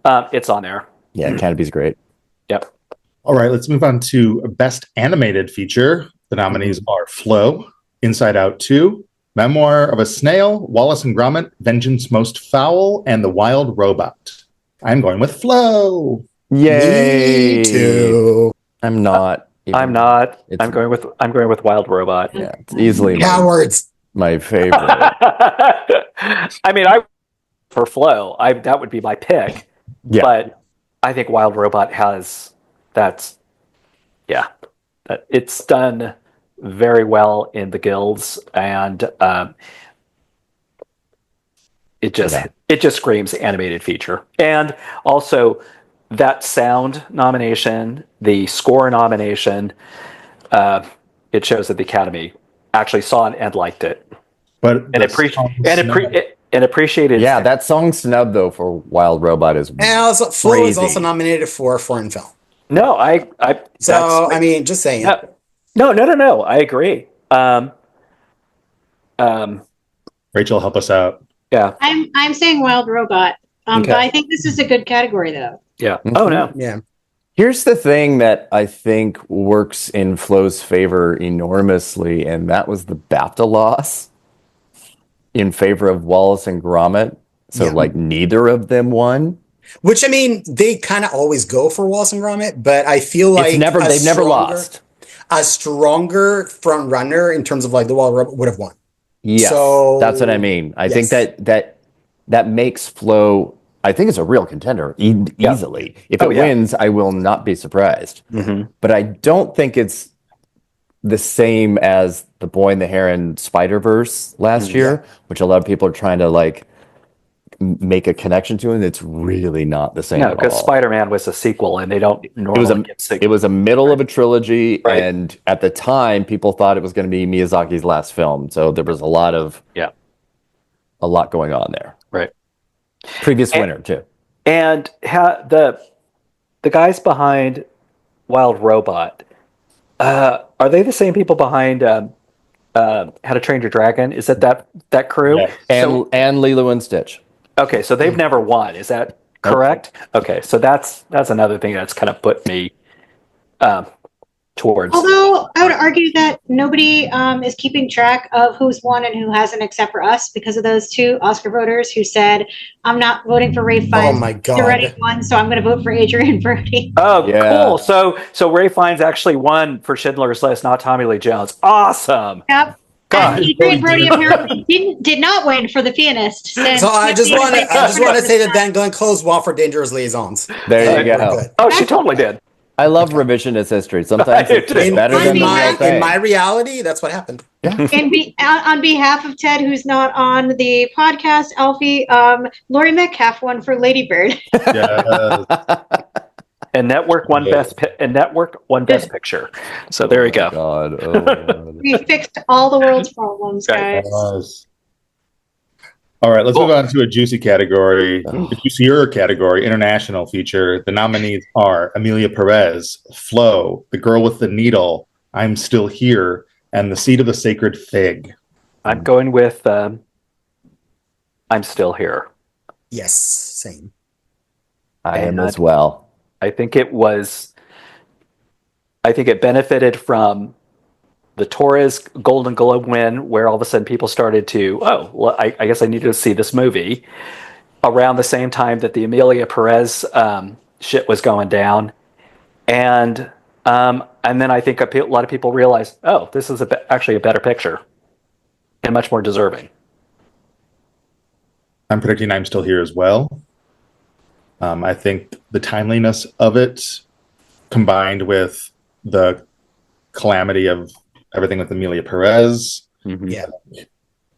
it's on there. Yeah, Canopy's great. Yep. All right, let's move on to Best Animated Feature. The nominees are Flow, Inside Out 2, Memoir of a Snail, Wallace and Gromit, Vengeance Most Foul, and The Wild Robot. I'm going with Flow. Yay! Me too. I'm not. I'm going with Wild Robot. Yeah, it's easily cowards. My favorite. I mean, for Flow, that would be my pick. Yeah. But I think Wild Robot it's done very well in the guilds, and it just screams animated feature. And also that sound nomination, the score nomination, it shows that the Academy actually saw it and liked it, and appreciated. Yeah, that song snub though for Wild Robot is and also Flow is also nominated for foreign film. No, I mean, just saying. No. I agree. Rachel, help us out. Yeah. I'm saying Wild Robot. Okay. But I think this is a good category though. Yeah. Oh no. Yeah. Here's the thing that I think works in Flo's favor enormously, and that was the BAFTA loss in favor of Wallace and Gromit. So, Yeah. like, neither of them won. Which, I mean, they kind of always go for Wallace and Gromit, but I feel like They've never lost. A stronger front runner in terms of like the Wild Robot would have won. Yes, So, that's what I mean. I think yes. that makes Flo. I think it's a real contender easily. If it wins, I will not be surprised. Mm-hmm. But I don't think it's the same as The Boy and the Heron Spider-Verse last year, which a lot of people are trying to like make a connection to, and it's really not the same. No, because Spider-Man was a sequel, and they don't normally get sequels. It was a middle of a trilogy, Right. and at the time, people thought it was going to be Miyazaki's last film. So there was a lot going on there. Right. Previous winner too. And the guys behind Wild Robot, are they the same people behind How to Train Your Dragon? Is that crew? Yeah. And Lilo and Stitch. Okay, so they've never won. Is that correct? Okay, so that's another thing that's kind of put me towards. Although I would argue that nobody is keeping track of who's won and who hasn't, except for us, because of those two Oscar voters who said, "I'm not voting for Ray Fiennes. Oh my God. He already won, so I'm going to vote for Adrian Brody." Oh, Yeah. cool. So Ray Fiennes actually won for Schindler's List, not Tommy Lee Jones. Awesome. Yep. God. And Adrian Brody apparently did not win for The Pianist. So I just want to say that then Glenn Close won for Dangerous Liaisons. There you We're go. good. Oh, she totally did. I love revisionist history. Sometimes it's better than the real In thing. my reality, that's what happened. On behalf of Ted, who's not on the podcast, Alfie, Laurie Metcalf won for Lady Bird. Yes. And Network won best picture. So there you go. God, oh God. We fixed all the world's problems, guys. Yes. All right, let's move on to a juicy category, the juicier category, international feature. The nominees are Emilia Perez, Flo, The Girl with the Needle, I'm Still Here, and The Seed of the Sacred Fig. I'm going with I'm Still Here. Yes, same. I am as well. I think it benefited from the TORRES Golden Globe win, where all of a sudden people started to, I guess I need to see this movie, around the same time that the Emilia Perez shit was going down. And then I think a lot of people realized, this is actually a better picture and much more deserving. I'm predicting I'm Still Here as well. I think the timeliness of it, combined with the calamity of everything with Emilia Perez, Yeah.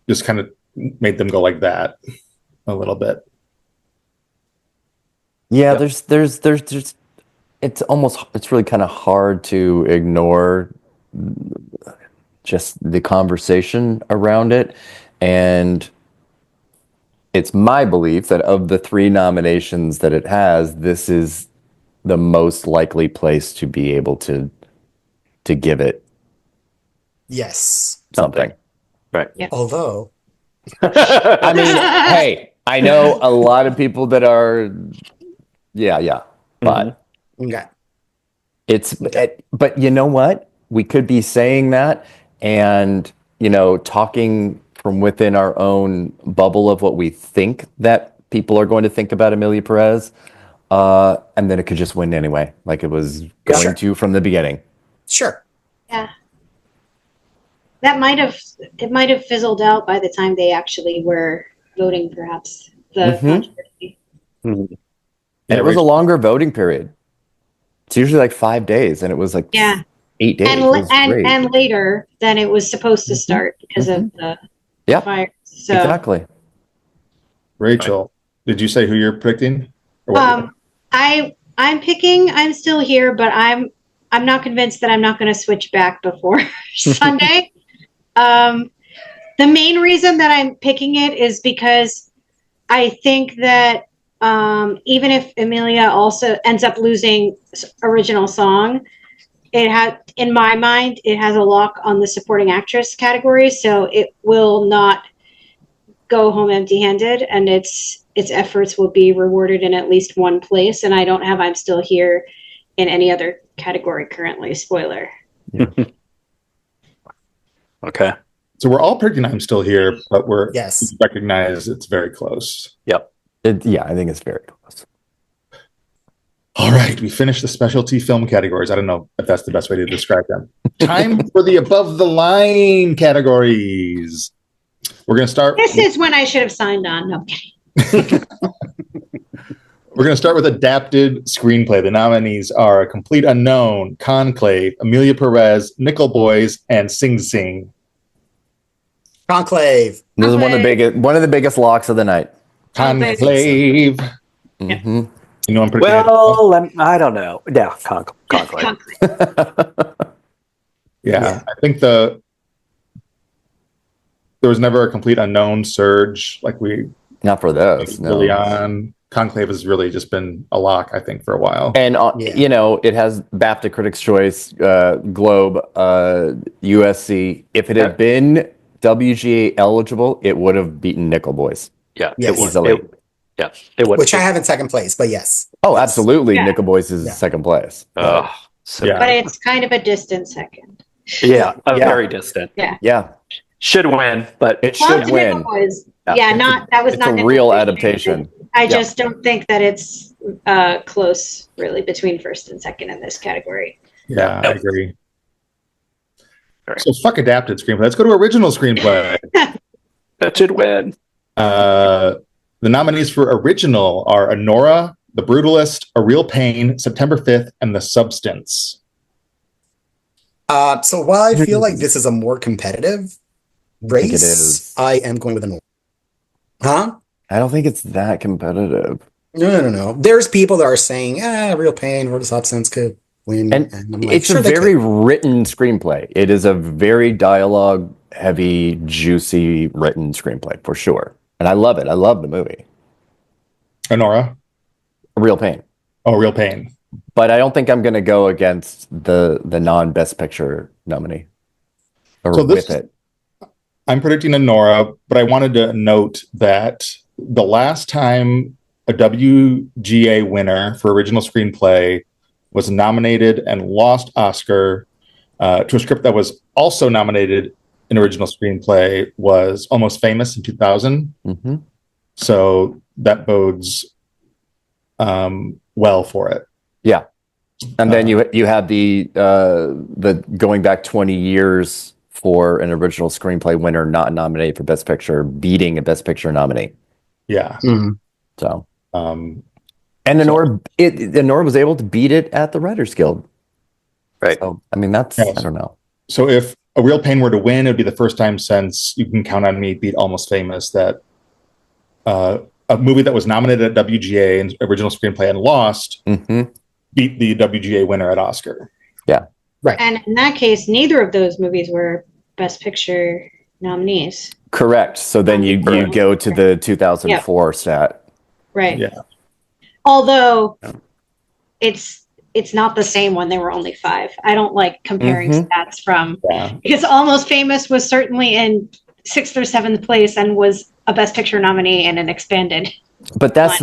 just kind of made them go like that a little bit. Yeah, there's it's really kind of hard to ignore just the conversation around it. And it's my belief that of the 3 nominations that it has, this is the most likely place to be able to give it Yes. something. Right. Yeah. Although, I mean, hey, I know a lot of people that are, but okay. but you know what? We could be saying that and, talking from within our own bubble of what we think that people are going to think about Emilia Perez, and then it could just win anyway, like it was going to from the beginning. Sure. Yeah. It might have fizzled out by the time they actually were voting, perhaps. The controversy. And it was a longer voting period. It's usually like 5 days, and it was like 8 days. And later than it was supposed to start because of the fire. So, exactly. Rachel, did you say who you're predicting? I'm picking I'm Still Here, but I'm not convinced that I'm not going to switch back before Sunday. The main reason that I'm picking it is because I think that even if Emilia also ends up losing original song, in my mind, it has a lock on the supporting actress category, so it will not go home empty-handed, and its efforts will be rewarded in at least one place. And I don't have I'm Still Here in any other category currently. Spoiler. Yeah. Okay. So we're all predicting I'm Still Here, but we Yes. recognize it's very close. Yep. Yeah, I think it's very close. All right, we finished the specialty film categories. I don't know if that's the best way to describe them. Time for the above the line categories. We're going to start. This is when I should have signed on. No, I'm kidding. We're going to start with adapted screenplay. The nominees are Complete Unknown, Conclave, Amelia Perez, Nickel Boys, and Sing Sing. Conclave. This is one of the biggest locks of the night. Conclave. Mm-hmm. You know, I'm pretty. Well, I don't know. Yeah, Conclave. Yeah, I think there was never a Complete Unknown surge like we Not for those. No. really on. Conclave has really just been a lock, I think, for a while. And you know, it has BAFTA Critics' Choice, Globe, USC. If it had been WGA eligible, it would have beaten Nickel Boys. Yeah, Yes. it would. Which I have in second place, but yes. Oh, absolutely. Yeah. Nickel Boys is second place. So Yeah. But it's kind of a distant second. yeah, very distant. Yeah, Should win, but it Love should the win. Nickel Boys. Yeah. That was It's not a Nickel real Boys. adaptation. I just don't think that it's close, really, between first and second in this category. Yeah, I Yep. agree. All right. So fuck adapted screenplay. Let's go to original screenplay. that should win. The nominees for original are Anora, The Brutalist, A Real Pain, September 5th, and The Substance. So while I feel like this is a more competitive race, it is. I am going with Anora. Huh? I don't think it's that competitive. No. There's people that are saying, Real Pain or The Substance could win. And I'm like, it's sure a they very could. written screenplay. It is a very dialogue heavy, juicy written screenplay for sure. And I love it. I love the movie. Anora? A Real Pain. Oh, Real Pain. But I don't think I'm going to go against the non-Best Picture nominee. Or So this- with it. I'm predicting Anora, but I wanted to note that the last time a WGA winner for original screenplay was nominated and lost Oscar to a script that was also nominated in original screenplay was Almost Famous in 2000. Mm-hmm. So that bodes well for it. Yeah. And then you had the going back 20 years for an original screenplay winner not nominated for Best Picture, beating a Best Picture nominee. Yeah. Mhm. So, and Anora was able to beat it at the Writers Guild. Right. So, I mean, that's, Yes. I don't know. So if A Real Pain were to win, it would be the first time since You Can Count on Me beat Almost Famous that a movie that was nominated at WGA in original screenplay and lost Mm-hmm. beat the WGA winner at Oscar. And in that case, neither of those movies were Best Picture nominees. Correct. So then you go to the 2004 stat. Right. Yeah. Although it's not the same when there were only 5. I don't like comparing stats from Yeah. because Almost Famous was certainly in 6th or 7th place and was a Best Picture nominee and an expanded. But that's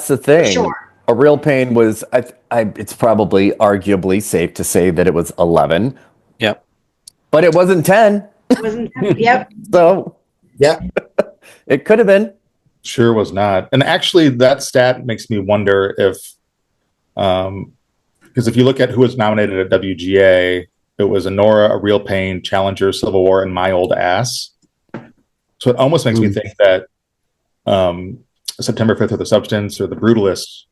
the thing. Sure. A Real Pain was, it's probably arguably safe to say that it was 11. Yep. But it wasn't 10. Wasn't yep. So Yeah. it could have been. Sure was not. And actually that stat makes me wonder if because if you look at who was nominated at WGA, it was Anora, A Real Pain, Challenger, Civil War, and My Old Ass. So it almost makes me think that September 5th or The Substance or The Brutalist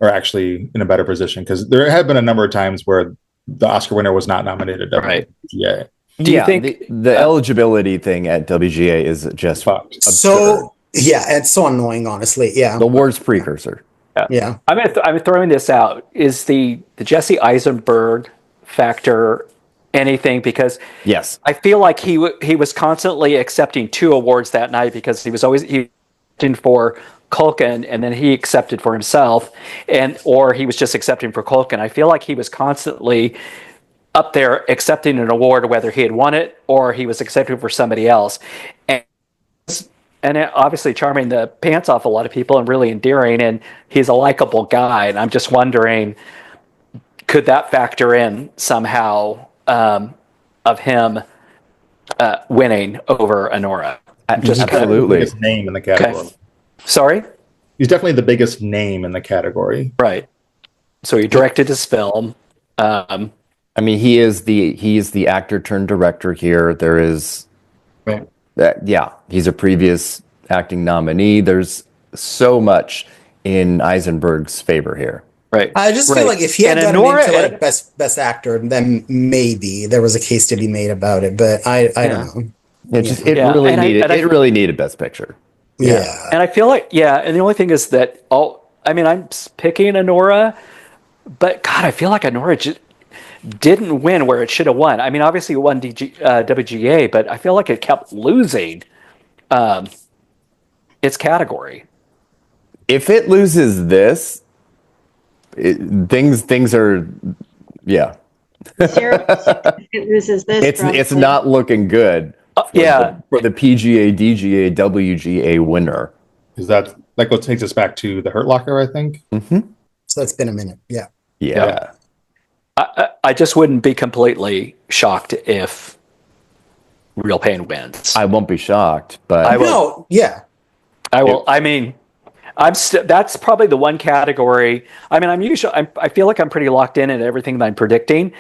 are actually in a better position because there have been a number of times where the Oscar winner was not nominated at Right. WGA. Do you think the eligibility thing at WGA is just Fucked. absurd. So, yeah, it's so annoying, honestly. Yeah. The worst precursor. Yeah. I'm throwing this out. Is the Jesse Eisenberg factor anything? Because Yes. I feel like he was constantly accepting 2 awards that night because he was always accepting for Culkin and then he accepted for himself, or he was just accepting for Culkin. I feel like he was constantly up there accepting an award, whether he had won it or he was accepting for somebody else. And obviously charming the pants off a lot of people and really endearing, and he's a likable guy. And I'm just wondering, could that factor in somehow of him winning over Anora? Just absolutely the biggest name in the category. Okay. Sorry? He's definitely the biggest name in the category. Right. So he directed his film. I mean, he is the actor turned director here. There is, right. He's a previous acting nominee. There's so much in Eisenberg's favor here. Right. I just feel like if he had done Anora, into like best actor, then maybe there was a case to be made about it. But I don't know. It really needed Best Picture. Yeah. And I feel like, and the only thing is that I'm picking Anora, but God, I feel like Anora just didn't win where it should have won. I mean, obviously it won WGA, but I feel like it kept losing its category. If it loses this, things are, It loses this. It's not looking good. For the PGA, DGA, WGA winner. Is that what takes us back to the Hurt Locker, I think? Mm-hmm. So that's been a minute. Yeah. I just wouldn't be completely shocked if Real Pain wins. I won't be shocked, but I will. I will. I mean, that's probably the one category. I mean, I feel like I'm pretty locked in at everything that I'm predicting,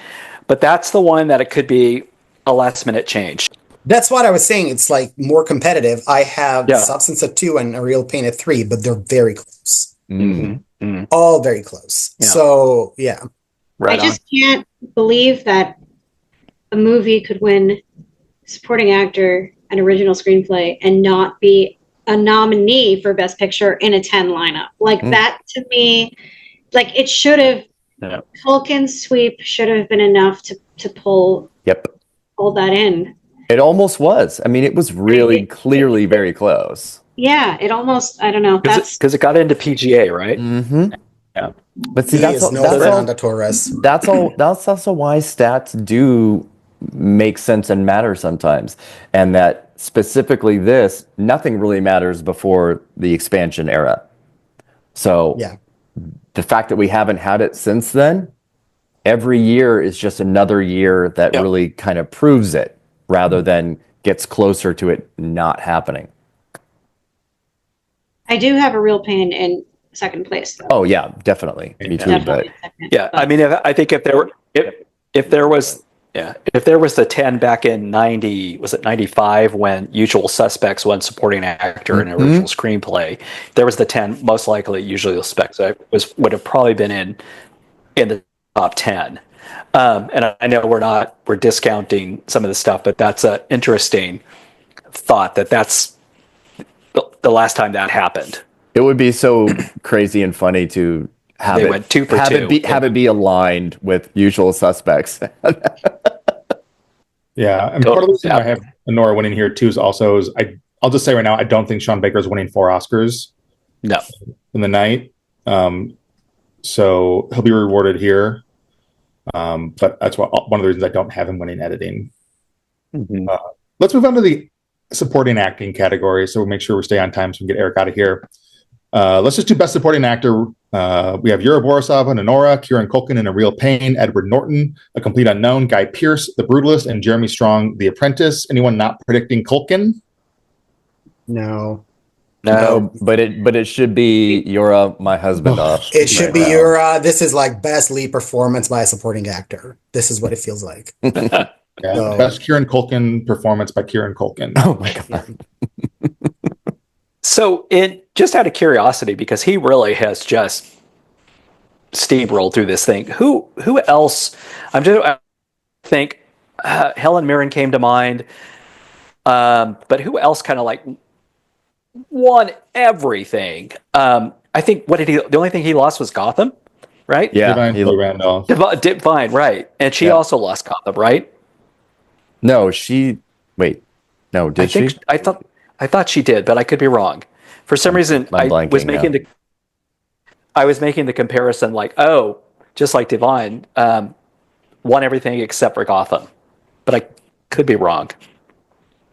but that's the one that it could be a last minute change. That's what I was saying. It's like more competitive. I have Substance at 2 and A Real Pain at 3, but they're very close. Mm-hmm. Mm-hmm. All very close. Yeah. So, I just can't believe that a movie could win supporting actor and original screenplay and not be a nominee for Best Picture in a 10 lineup. That to me, it should have, Tolkien's sweep should have been enough to pull that in. It almost was. I mean, it was really clearly very close. Yeah, it almost, I don't know. Because it got into PGA, right? Mm-hmm. Yeah. But see, that's TORRES. That's also why stats do make sense and matter sometimes. And that specifically nothing really matters before the expansion era. So the fact that we haven't had it since then, every year is just another year that really kind of proves it, rather than gets closer to it not happening. I do have A Real Pain in second place, though. Oh yeah, definitely. Me too. But I mean, I think if there was the 10 back in 95 when Usual Suspects won supporting actor and original screenplay, there was the 10 most likely Usual Suspects would have probably been in the top 10. And I know we're discounting some of the stuff, but that's an interesting thought that's the last time that happened. It would be so crazy and funny to have it be aligned with Usual Suspects. And part of the reason I have Anora winning here too is I'll just say right now, I don't think Sean Baker is winning 4 Oscars. No, in the night. So he'll be rewarded here. But that's one of the reasons I don't have him winning editing. Mm-hmm. Let's move on to the supporting acting category, so we'll make sure we stay on time so we can get Erik out of here. Let's just do Best Supporting Actor. We have Yura, Borisov and Anora, Kieran Culkin in A Real Pain, Edward Norton, A Complete Unknown, Guy Pearce, The Brutalist, and Jeremy Strong, The Apprentice. Anyone not predicting Culkin? No, but it should be Yura, my husband. It should be Yura. This is like best lead performance by a supporting actor. This is what it feels like. Best Kieran Culkin performance by Kieran Culkin. Oh my god. So, just out of curiosity, because he really has just steamrolled through this thing. Who else? I think Helen Mirren came to mind, but who else kind of won everything? I think the only thing he lost was Gotham, right? Yeah, Divine Randolph. Divine, right? And she also lost Gotham, right? No, she. Wait, no, did she? I thought she did, but I could be wrong. For some reason, I was making the comparison just like Divine won everything except for Gotham, but I could be wrong.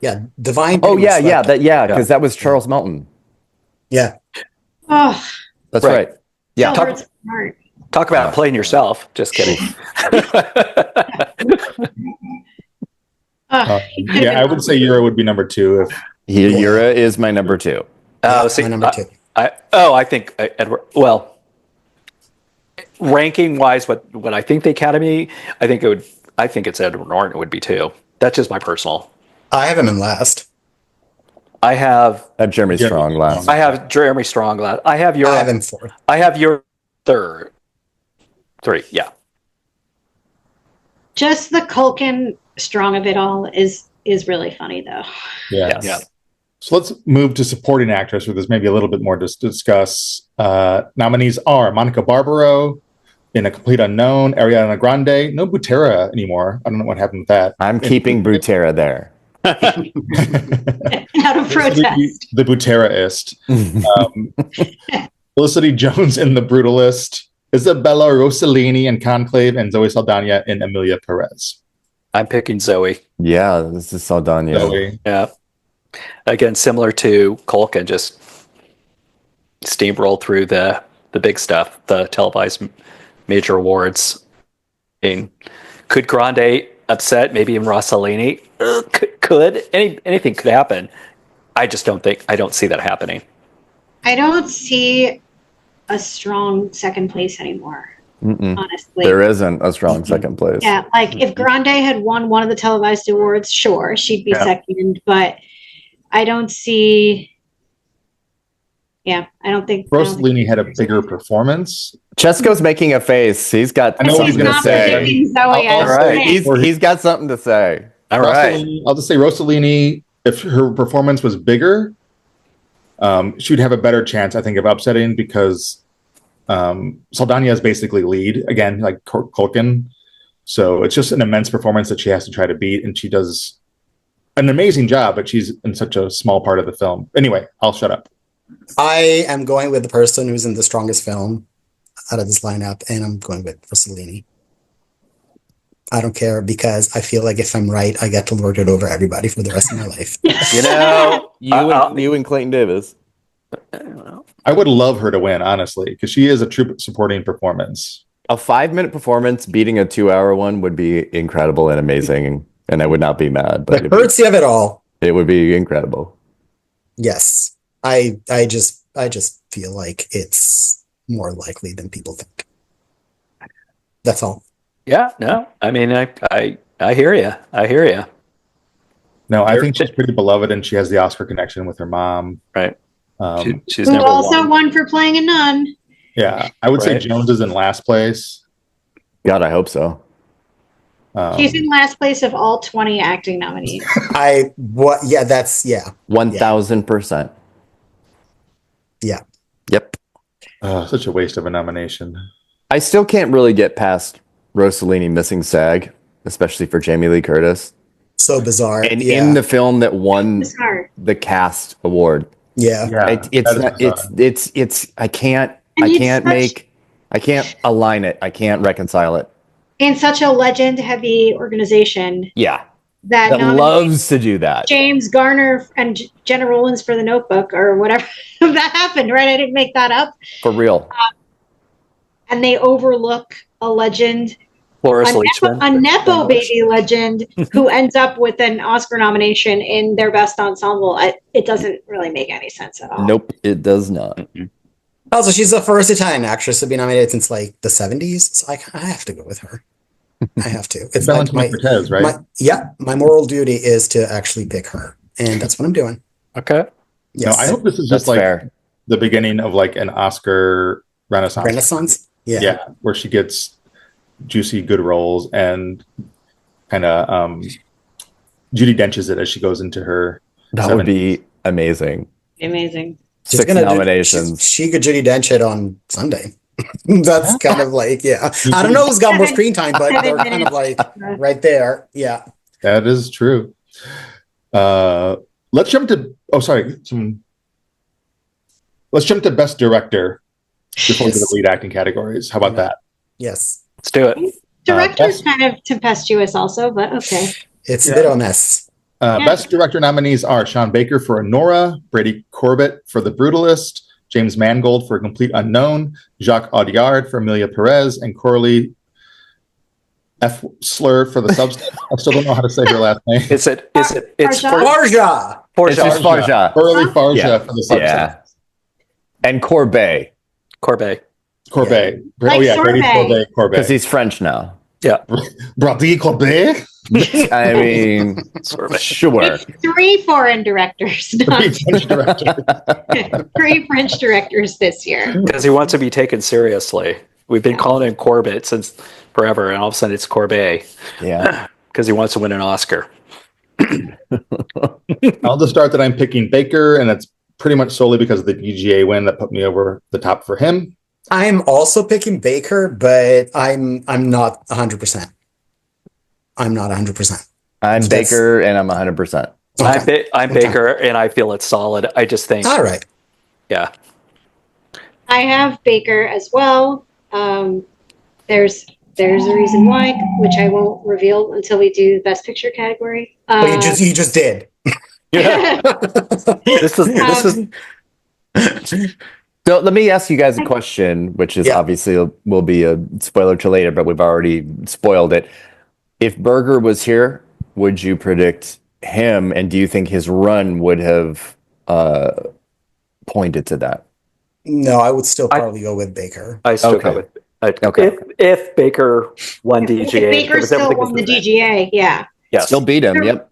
Yeah, Divine. Oh pretty yeah, much yeah, swept. because that was Charles Melton. Yeah. Oh, That's Right. right. yeah. Talk- Hurts my heart. Talk about playing yourself. Just kidding. He could've been I would say Yura would be number 2 if Yura is my number 2. Yeah, see, my number 2. I think Edward. Well, ranking wise, what I think the Academy, I think it's Edward Norton would be 2. That's just my personal. I have him in last. I have Jeremy Strong last. I have Jeremy Strong last. I have your. I have him 4th. I have your 3rd. 3. Yeah. Just the Culkin strong of it all is really funny though. yeah. Yeah. So let's move to supporting actress, where there's maybe a little bit more to discuss. Nominees are Monica Barbaro in A Complete Unknown, Ariana Grande, no Butera anymore. I don't know what happened with that. I'm keeping Butera there. Out of protest. The Buteraist. Felicity Jones in The Brutalist, Isabella Rossellini in Conclave, and Zoe Saldana in Emilia Perez. I'm picking Zoe. Yeah, this is Saldana. Zoe. Yeah. Again, similar to Culkin, just steamroll through the big stuff, the televised major awards. Could Grande upset? Maybe even Rossellini? Could anything could happen? I don't see that happening. I don't see a strong second place anymore. Honestly, There isn't a strong second place. Yeah, like if Grande had won one of the televised awards, sure, she'd be second, but I don't see. Yeah, I don't think Rossellini had a bigger performance. Chesko's making a face. He's got I know what he's something to gonna say. say. Zoe All right. He's got something to say. All right. I'll just say Rossellini, if her performance was bigger, she would have a better chance, I think, of upsetting, because Saldana is basically lead again, like Culkin. So it's just an immense performance that she has to try to beat, and she does an amazing job, but she's in such a small part of the film. Anyway, I'll shut up. I am going with the person who's in the strongest film out of this lineup, and I'm going with Rossellini. I don't care, because I feel like if I'm right, I get to lord it over everybody for the rest of my life. You know, You and Clayton Davis. I would love her to win, honestly, because she is a true supporting performance. A 5-minute performance beating a 2-hour one would be incredible and amazing, and I would not be mad. But The courtesy of it all. it would be incredible. Yes. I just feel like it's more likely than people think. That's all. yeah, no, I mean, I hear you. I hear you. No, I think she's pretty beloved, and she has the Oscar connection with her mom. Right. She's Who never also won. won for playing a nun. Yeah, I would say Right. Jones is in last place. God, I hope so. She's in last place of all 20 acting nominees. 1,000%. Yeah. Yep. Such a waste of a nomination. I still can't really get past Rossellini missing SAG, especially for Jamie Lee Curtis. So bizarre. And yeah. in the film that won Bizarre. the cast award. Yeah. I can't align it. I can't reconcile it. In such a legend-heavy organization Yeah. that That nominates loves to do that. James Garner and Jenna Rollins for The Notebook or whatever that happened, right? I didn't make that up. For real. And they overlook a legend, Cloris a Leachman. Nepo baby legend who ends up with an Oscar nomination in their best ensemble. It doesn't really make any sense at all. Nope, it does not. Also, she's the first Italian actress to be nominated since like the 70s. So I have to go with her. I have to. It's like Valentina Cortez, right? my moral duty is to actually pick her. And that's what I'm doing. Okay. Yes. No, I hope this is That's just like fair. the beginning of like an Oscar renaissance. Renaissance? Yeah. Where she gets juicy, good roles and kind of Judi Dench's it as she goes into her. That would be amazing. Amazing. She's 6 gonna nominations. she could Judi Dench it on Sunday. That's kind of like, yeah. I don't know who's got more screen time, but they're kind of like right there. Yeah. That is true. Let's jump to. Oh, sorry. Let's jump to best director before we get to the lead acting categories. How about that? Yes. Let's do it. Director's kind of tempestuous also, but okay. It's a bit of a mess. Best director nominees are Sean Baker for Anora, Brady Corbett for The Brutalist, James Mangold for Complete Unknown, Jacques Audiard for Amelia Perez, and Coralie F. Slur for The Substance. I still don't know how to say her last name. It's Farja. It's just Farja. Coralie Farja for The Substance. Yeah. And Corbet. Corbet. Corbet. Like Brady sorbet. Corbet. Because he's French now. Yeah. Brady Corbet? I mean, sure. It's 3 foreign directors, not Three French directors. 3 French directors this year. Because he wants to be taken seriously. We've been calling him Corbett since forever, and all of a sudden it's Corbet. Yeah. Because he wants to win an Oscar. I'll just start that I'm picking Baker, and it's pretty much solely because of the DGA win that put me over the top for him. I'm also picking Baker, but I'm not 100%. I'm not 100%. I'm Baker, and I'm 100%. Okay. I'm Baker, and I feel it's solid. I just think, All right. yeah. I have Baker as well. There's a reason why, which I won't reveal until we do the Best Picture category. But you just did. This is So let me ask you guys a question, which is obviously will be a spoiler to later, but we've already spoiled it. If Berger was here, would you predict him, and do you think his run would have pointed to that? No, I would still probably go with Baker. I still Okay. go with if Baker won DGA. If Baker still won the DGA, yeah. Yes. Still beat him, yep.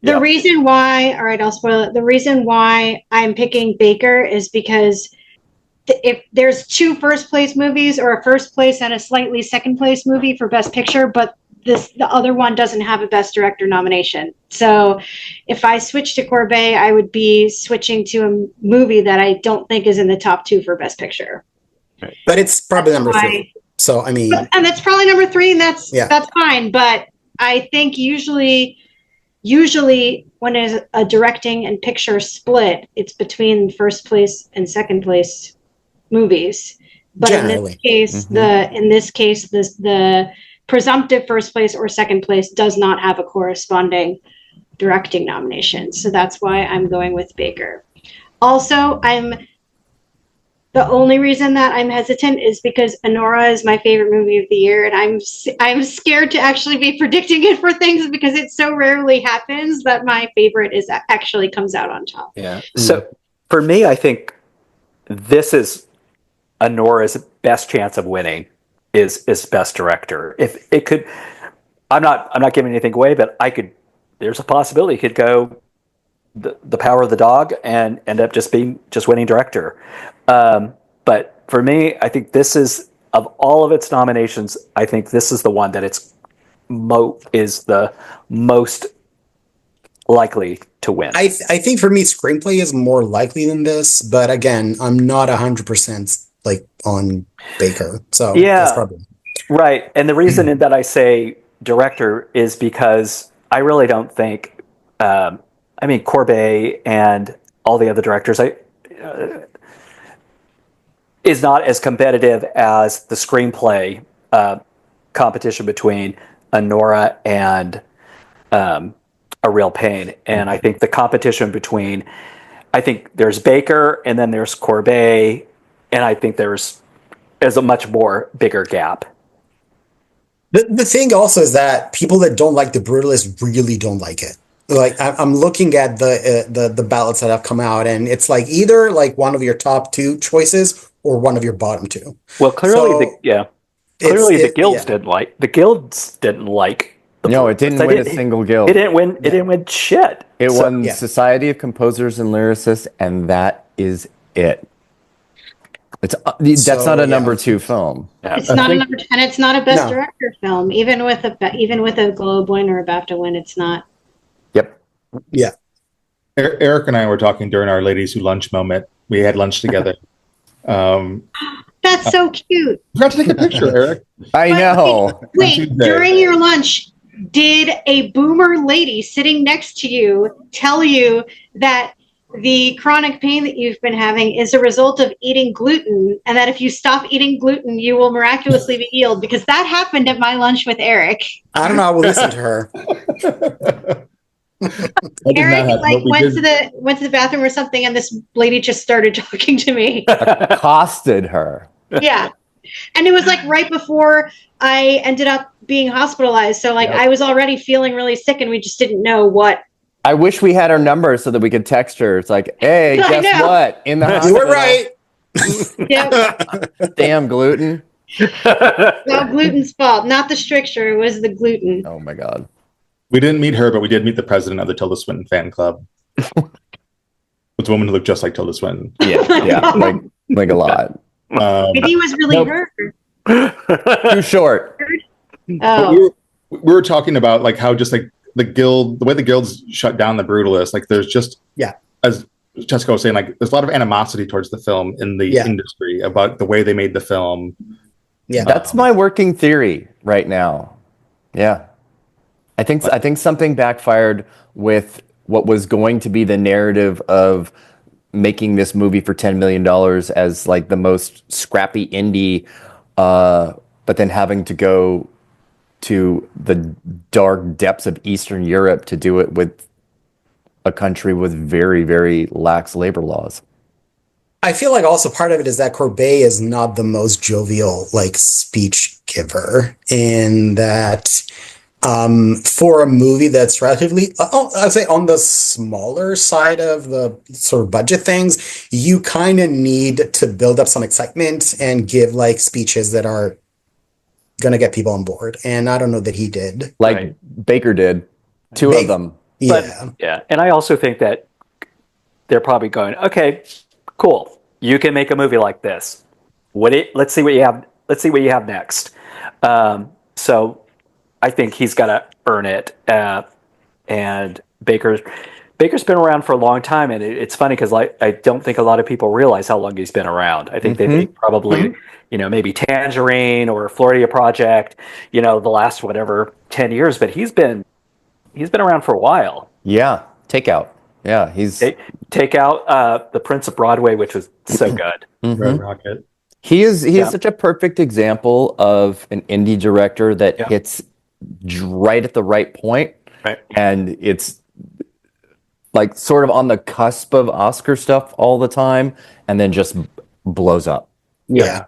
The reason why, all right, I'll spoil it. The reason why I'm picking Baker is because if there's 2 first place movies or a first place and a slightly second place movie for Best Picture, but the other one doesn't have a Best Director nomination. So if I switch to Corbet, I would be switching to a movie that I don't think is in the top 2 for Best Picture. But it's probably number 3. So, I mean... And that's probably number 3, and that's fine. But I think usually when there's a directing and picture split, it's between first place and second place movies. But generally. in this case, the presumptive first place or second place does not have a corresponding directing nomination. So that's why I'm going with Baker. Also, the only reason that I'm hesitant is because Anora is my favorite movie of the year, and I'm scared to actually be predicting it for things because it so rarely happens that my favorite actually comes out on top. Yeah. So for me, I think this is Anora's best chance of winning is Best Director. If it could, I'm not giving anything away, but there's a possibility it could go the Power of the Dog and end up just winning director. But for me, I think this is, of all of its nominations, I think this is the one that is the most likely to win. I think for me, screenplay is more likely than this, but again, I'm not 100% like on Baker. So that's probably right. And the reason that I say director is because I really don't think, Corbet and all the other directors, is not as competitive as the screenplay competition between Anora and A Real Pain. And I think the competition there's Baker and then there's Corbet, and I think there's a much more bigger gap. The thing also is that people that don't like The Brutalist really don't like it. Like I'm looking at the ballots that have come out, and it's like either like one of your top 2 choices or one of your bottom 2. Well, clearly, the guilds didn't like. No, it didn't win a single guild. It didn't win. It didn't win shit. It won Society of Composers and Lyricists, and that is it. That's not a number 2 film. Yeah. It's not a number 2, and it's not a Best Director film. Even with a Globe win or a BAFTA win, it's not. Yep. Yeah. Erik and I were talking during our Ladies Who Lunch moment. We had lunch together. That's so cute. You got to take a picture, Erik. I know. Wait, during your lunch, did a boomer lady sitting next to you tell you that the chronic pain that you've been having is a result of eating gluten, and that if you stop eating gluten, you will miraculously be healed? Because that happened at my lunch with Erik. I don't know. I will listen to her. Erik went to the bathroom or something, and this lady just started talking to me. Accosted her. Yeah. And it was like right before I ended up being hospitalized. So I was already feeling really sick, and we just didn't know what. I wish we had her number so that we could text her. It's like, hey, guess what? In the hospital. You were right. Yep. Damn gluten. No, gluten's fault, not the stricture. It was the gluten. Oh my God. We didn't meet her, but we did meet the president of the Tilda Swinton fan club. It's a woman who looked just like Tilda Swinton. Yeah, like a lot. Maybe he was really her. Too short. Oh. We were talking about like how just like the way the guilds shut down the Brutalists. Like there's just as Jessica was saying, like there's a lot of animosity towards the film in the industry about the way they made the film. Yeah, that's my working theory right now. Yeah, I think something backfired with what was going to be the narrative of making this movie for $10 million as like the most scrappy indie, but then having to go to the dark depths of Eastern Europe to do it with a country with very, very lax labor laws. I feel like also part of it is that Courbet is not the most jovial like speech giver, in that for a movie that's relatively, I'd say on the smaller side of the sort of budget things, you kind of need to build up some excitement and give like speeches that are going to get people on board. And I don't know that he did. Like Baker did. Two of them. Yeah. And I also think that they're probably going, okay, cool. You can make a movie like this. Let's see what you have. Let's see what you have next. So I think he's got to earn it. And Baker's been around for a long time, and it's funny because I don't think a lot of people realize how long he's been around. I think they think probably maybe Tangerine or Florida Project, the last 10 years, but he's been around for a while. Yeah, Takeout. Yeah, he's Takeout, The Prince of Broadway, which was so good. Red Rocket. He is such a perfect example of an indie director that hits right at the right point, and it's like sort of on the cusp of Oscar stuff all the time, and then just blows up. Yeah.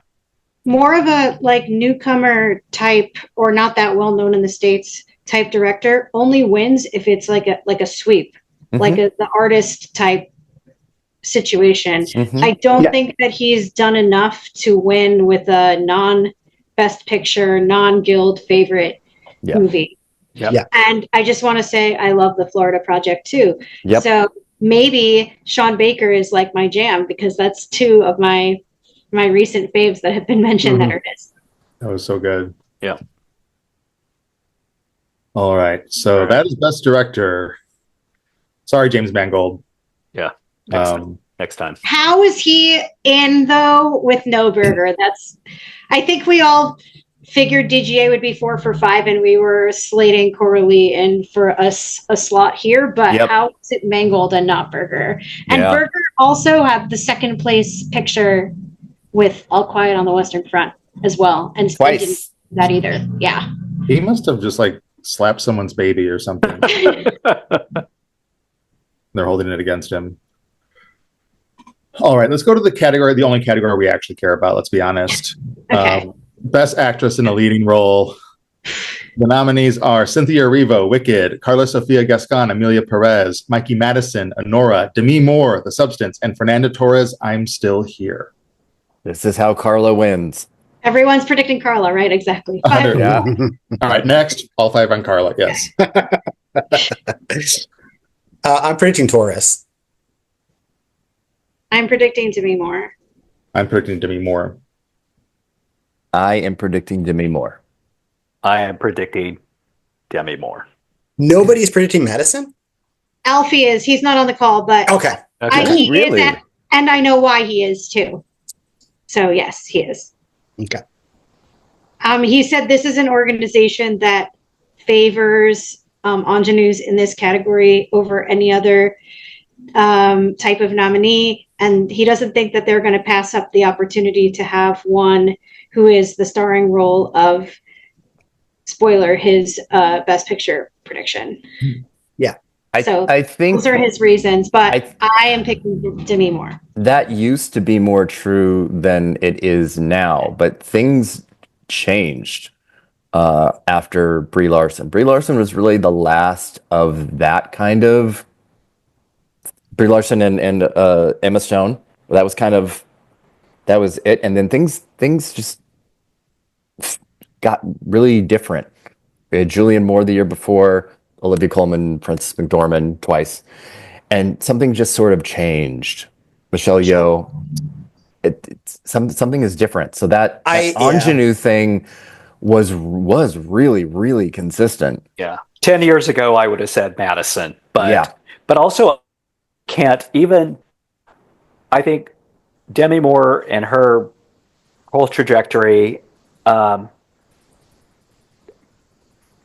More of a like newcomer type, or not that well known in the States type director, only wins if it's like a sweep, like the artist type situation. I don't think that he's done enough to win with a non-Best Picture, non-Guild favorite movie. Yeah. And I just want to say I love the Florida Project too. Yep. So maybe Sean Baker is like my jam, because that's two of my recent faves that have been mentioned that are his. That was so good. Yeah. All right. So that is Best Director. Sorry, James Mangold. Yeah. Next time. How is he in though with no burger? I think we all figured DGA would be 4 for 5, and we were slating Coralie in for a slot here. But how is it Mangold and not Burger? And Burger also have the second place picture with All Quiet on the Western Front as well, and twice didn't do that either. Yeah, he must have just like slapped someone's baby or something. They're holding it against him. All right, let's go to the only category we actually care about. Let's be honest. Okay. Best Actress in a Leading Role. The nominees are Cynthia Erivo, Wicked, Carla Sofia Gascon, Amelia Perez, Mikey Madison, Anora, Demi Moore, The Substance, and Fernanda Torres, I'm Still Here. This is how Carla wins. Everyone's predicting Carla, right? Exactly. Yeah. All right, next, all 5 on Carla, yes. I'm predicting TORRES. I'm predicting Demi Moore. I'm predicting Demi Moore. I am predicting Demi Moore. I am predicting Demi Moore. Nobody's predicting Madison? Alfie is. He's not on the call, but Okay. He Really? is, and I know why he is too. So yes, he is. Okay. He said this is an organization that favors ingenues in this category over any other type of nominee, and he doesn't think that they're going to pass up the opportunity to have one who is the starring role of, spoiler, his Best Picture prediction. Yeah. I think those are his reasons, but I am picking Demi Moore. That used to be more true than it is now, but things changed after Brie Larson. Brie Larson was really the last of that kind of Brie Larson and Emma Stone. That was it, and then things just got really different. We had Julianne Moore the year before, Olivia Colman, Frances McDormand twice, and something just sort of changed. Michelle Yeoh, something is different. So that ingenue thing was really, really consistent. Yeah. 10 years ago, I would have said Madison, but also can't even, I think Demi Moore and her whole trajectory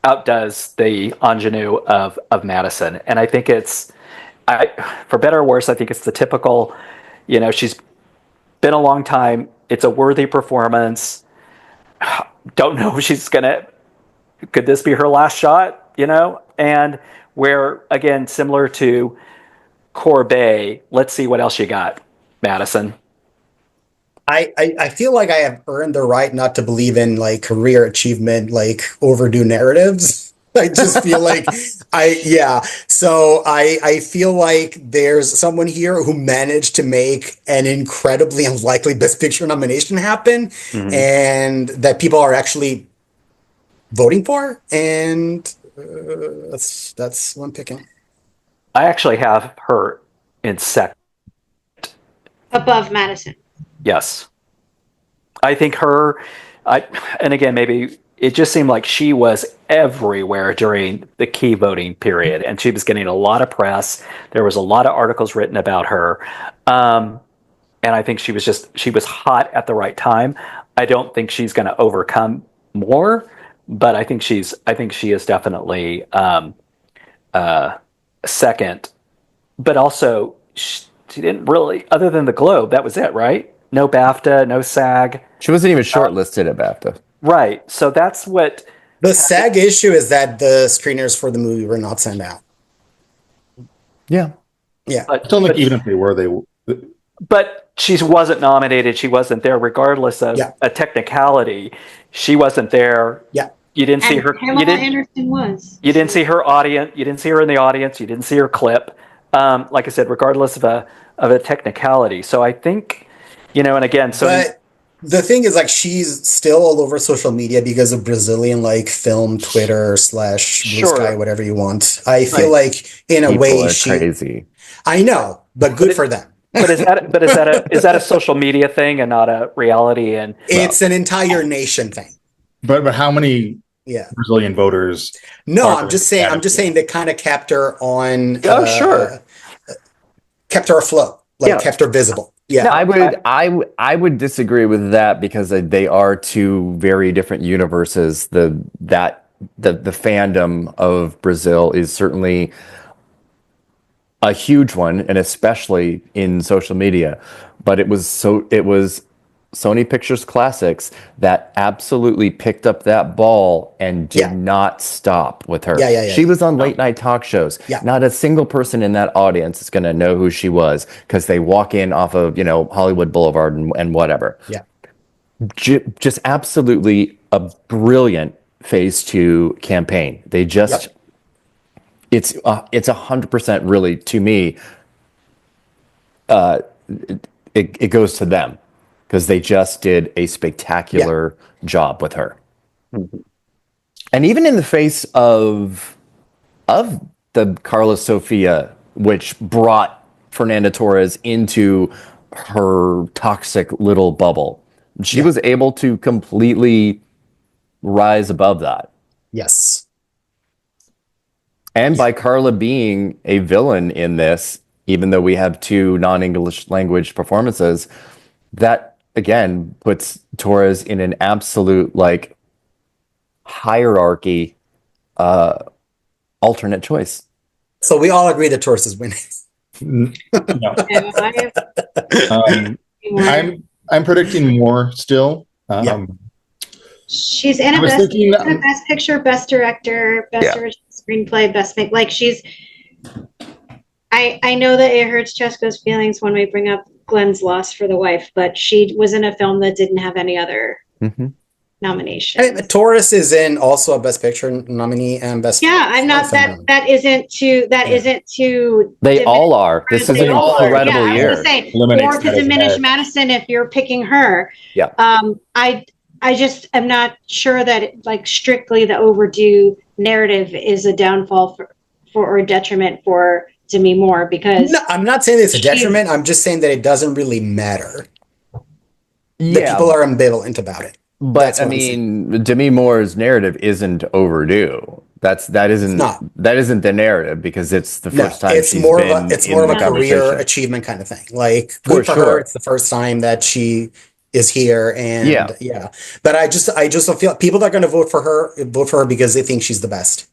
outdoes the ingenue of Madison. And I think for better or worse, I think it's the typical, she's been a long time. It's a worthy performance. Don't know if could this be her last shot, And where, again, similar to Corbet, let's see what else you got, Madison. I feel like I have earned the right not to believe in like career achievement, like overdue narratives. I just feel like So I feel like there's someone here who managed to make an incredibly unlikely Best Picture nomination happen, and that people are actually voting for, and that's what I'm picking. I actually have her in second. Above Madison. Yes. I think and again, maybe it just seemed like she was everywhere during the key voting period, and she was getting a lot of press. There was a lot of articles written about her. And I think she was hot at the right time. I don't think she's going to overcome more, but I think she is definitely second. But also, she didn't really, other than the Globe, that was it, right? No BAFTA, no SAG. She wasn't even shortlisted at BAFTA. Right. So that's what... The SAG issue is that the screeners for the movie were not sent out. Yeah. Yeah. I don't think even if they were, But she wasn't nominated. She wasn't there, regardless of a technicality. She wasn't there. Yeah. You didn't see her. Pamela Anderson was. You didn't see her audience. You didn't see her in the audience. You didn't see her clip. Like I said, regardless of a technicality. So I think, and again, so. But the thing is, like, she's still all over social media because of Brazilian, like, film Twitter / Blue Sky, whatever you want. I feel like, in a way, crazy. I know, but good for them. But is that a social media thing and not a reality? And it's an entire nation thing. But how many Brazilian voters? No, I'm just saying they kind of kept her on. Kept her afloat, kept her visible. Yeah, no, I would disagree with that because they are two very different universes. The fandom of Brazil is certainly a huge one, and especially in social media. But it was Sony Pictures Classics that absolutely picked up that ball and did not stop with her. She was on late night talk shows. Not a single person in that audience is going to know who she was because they walk in off of Hollywood Boulevard and whatever. Just absolutely a brilliant phase 2 campaign. They just it's 100% really, to me, it goes to them because they just did a spectacular job with her. And even in the face of the Carlos Sofia, which brought Fernanda Torres into her toxic little bubble, she was able to completely rise above that. Yes. And by Carla being a villain in this, even though we have 2 non-English language performances, that again puts Torres in an absolute hierarchy alternate choice. So we all agree that Torres is winning. No. I'm predicting more still. She's in Best Picture, Best Director, Best Original Screenplay, Best Make. Like she's I know that it hurts Chesko's feelings when we bring up Glenn's loss for the wife, but she was in a film that didn't have any other nominations. I mean, TORRES is in also a Best Picture nominee and Best. Yeah, I'm not that isn't to. They all are. This is an incredible year. Or to diminish Madison if you're picking her. Yeah. I just am not sure that like strictly the overdue narrative is a downfall for or a detriment for Demi Moore, because no, I'm not saying it's a detriment. I'm just saying that it doesn't really matter. Yeah, that people are ambivalent about it. But I mean, Demi Moore's narrative isn't overdue. That isn't the narrative, because it's the first time it's more of a career achievement kind of thing. Like good for her, it's the first time that she is here, and yeah. But I just feel people that are going to vote for her because they think she's the best.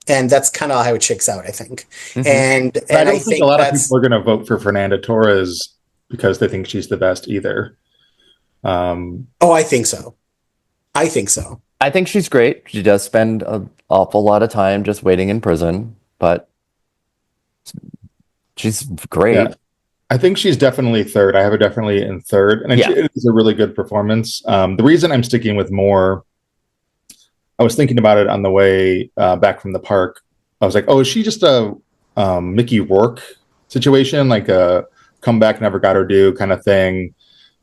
And that's kind of how it shakes out, I think. And I don't think a lot of people are going to vote for Fernanda Torres because they think she's the best either. I think so. I think she's great. She does spend an awful lot of time just waiting in prison, but she's great. Yeah. I think she's definitely third. I have her definitely in third. And it is a really good performance. The reason I'm sticking with Moore, I was thinking about it on the way back from the park. I was like, oh, is she just a Mickey Rourke situation? Like a comeback never got her due kind of thing.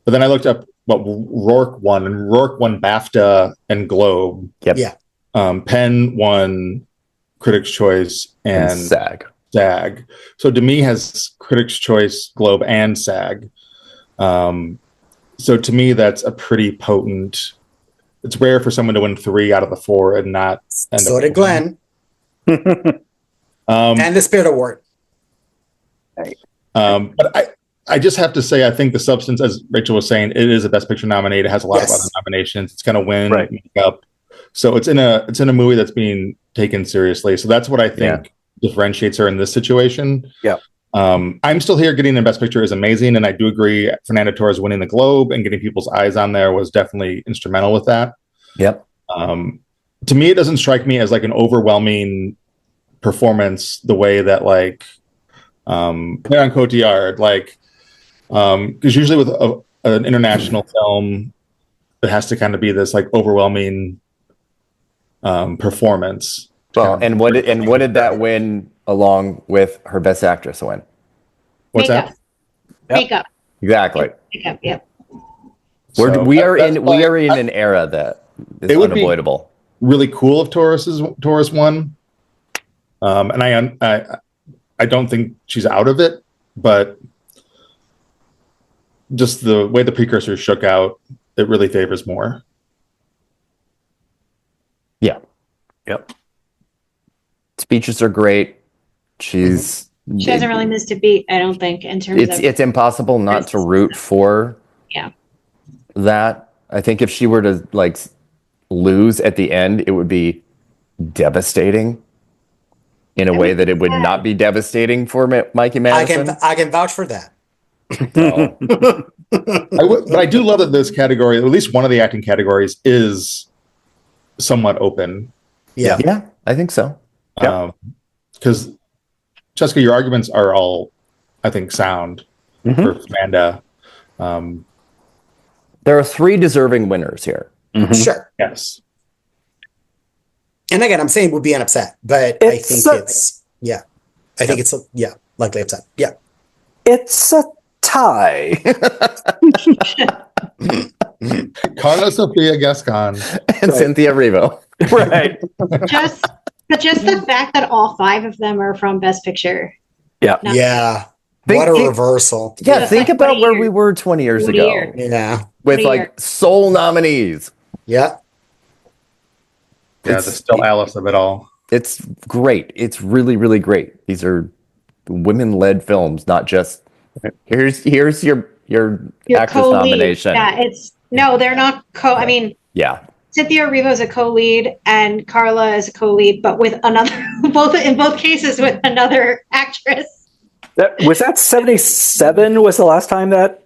But then I looked up what Rourke won, and Rourke won BAFTA and Globe. Yep. Yeah. Penn won Critics' Choice and SAG. So Demi has Critics' Choice, Globe, and SAG. So to me, that's a pretty potent. It's rare for someone to win 3 out of the 4 and not. So did Glenn. And the Spirit Award. But I just have to say, I think the substance, as Rachel was saying, it is a Best Picture nominee. It has a lot of other nominations. It's going to win makeup. So it's in a movie that's being taken seriously. So that's what I think differentiates her in this situation. Yeah. I'm still here. Getting the Best Picture is amazing, and I do agree. Fernanda Torres winning the Globe and getting people's eyes on there was definitely instrumental with that. Yep. To me, it doesn't strike me as like an overwhelming performance the way that like Marion Cotillard, like because usually with an international film, it has to kind of be this like overwhelming performance. Well, and what did that win along with her Best Actress win? What's that? Makeup. Exactly. Makeup. Yep. We are in an era that is unavoidable. Really cool if Torres won, and I don't think she's out of it, but just the way the precursors shook out, it really favors Moore. Yeah. Yep. Speeches are great. She hasn't really missed a beat, I don't think, in terms of it's impossible not to root for that. I think if she were to like lose at the end, it would be devastating in a way that it would not be devastating for Mikey Madison. I can vouch for that. But I do love that this category, at least one of the acting categories, is somewhat open. Yeah, I think so. Because Jessica, your arguments are all, I think, sound for Fernanda. There are 3 deserving winners here. Sure. Yes. And again, I'm saying would be an upset, but I think it's likely upset. Yeah. It's a tie. Carla Sofia Gascon and Cynthia Erivo. Right. Just the fact that all 5 of them are from Best Picture. Yeah. Yeah. What a reversal. Yeah, think about where we were 20 years ago. Yeah. With like sole nominees. Yeah. Yeah, the still Alice of it all. It's great. It's really, really great. These are women-led films, not just here's your actress nomination. Yeah, they're not I mean, Cynthia Erivo is a co-lead and Carla is a co-lead, but with another in both cases with another actress. Was that 77 was the last time that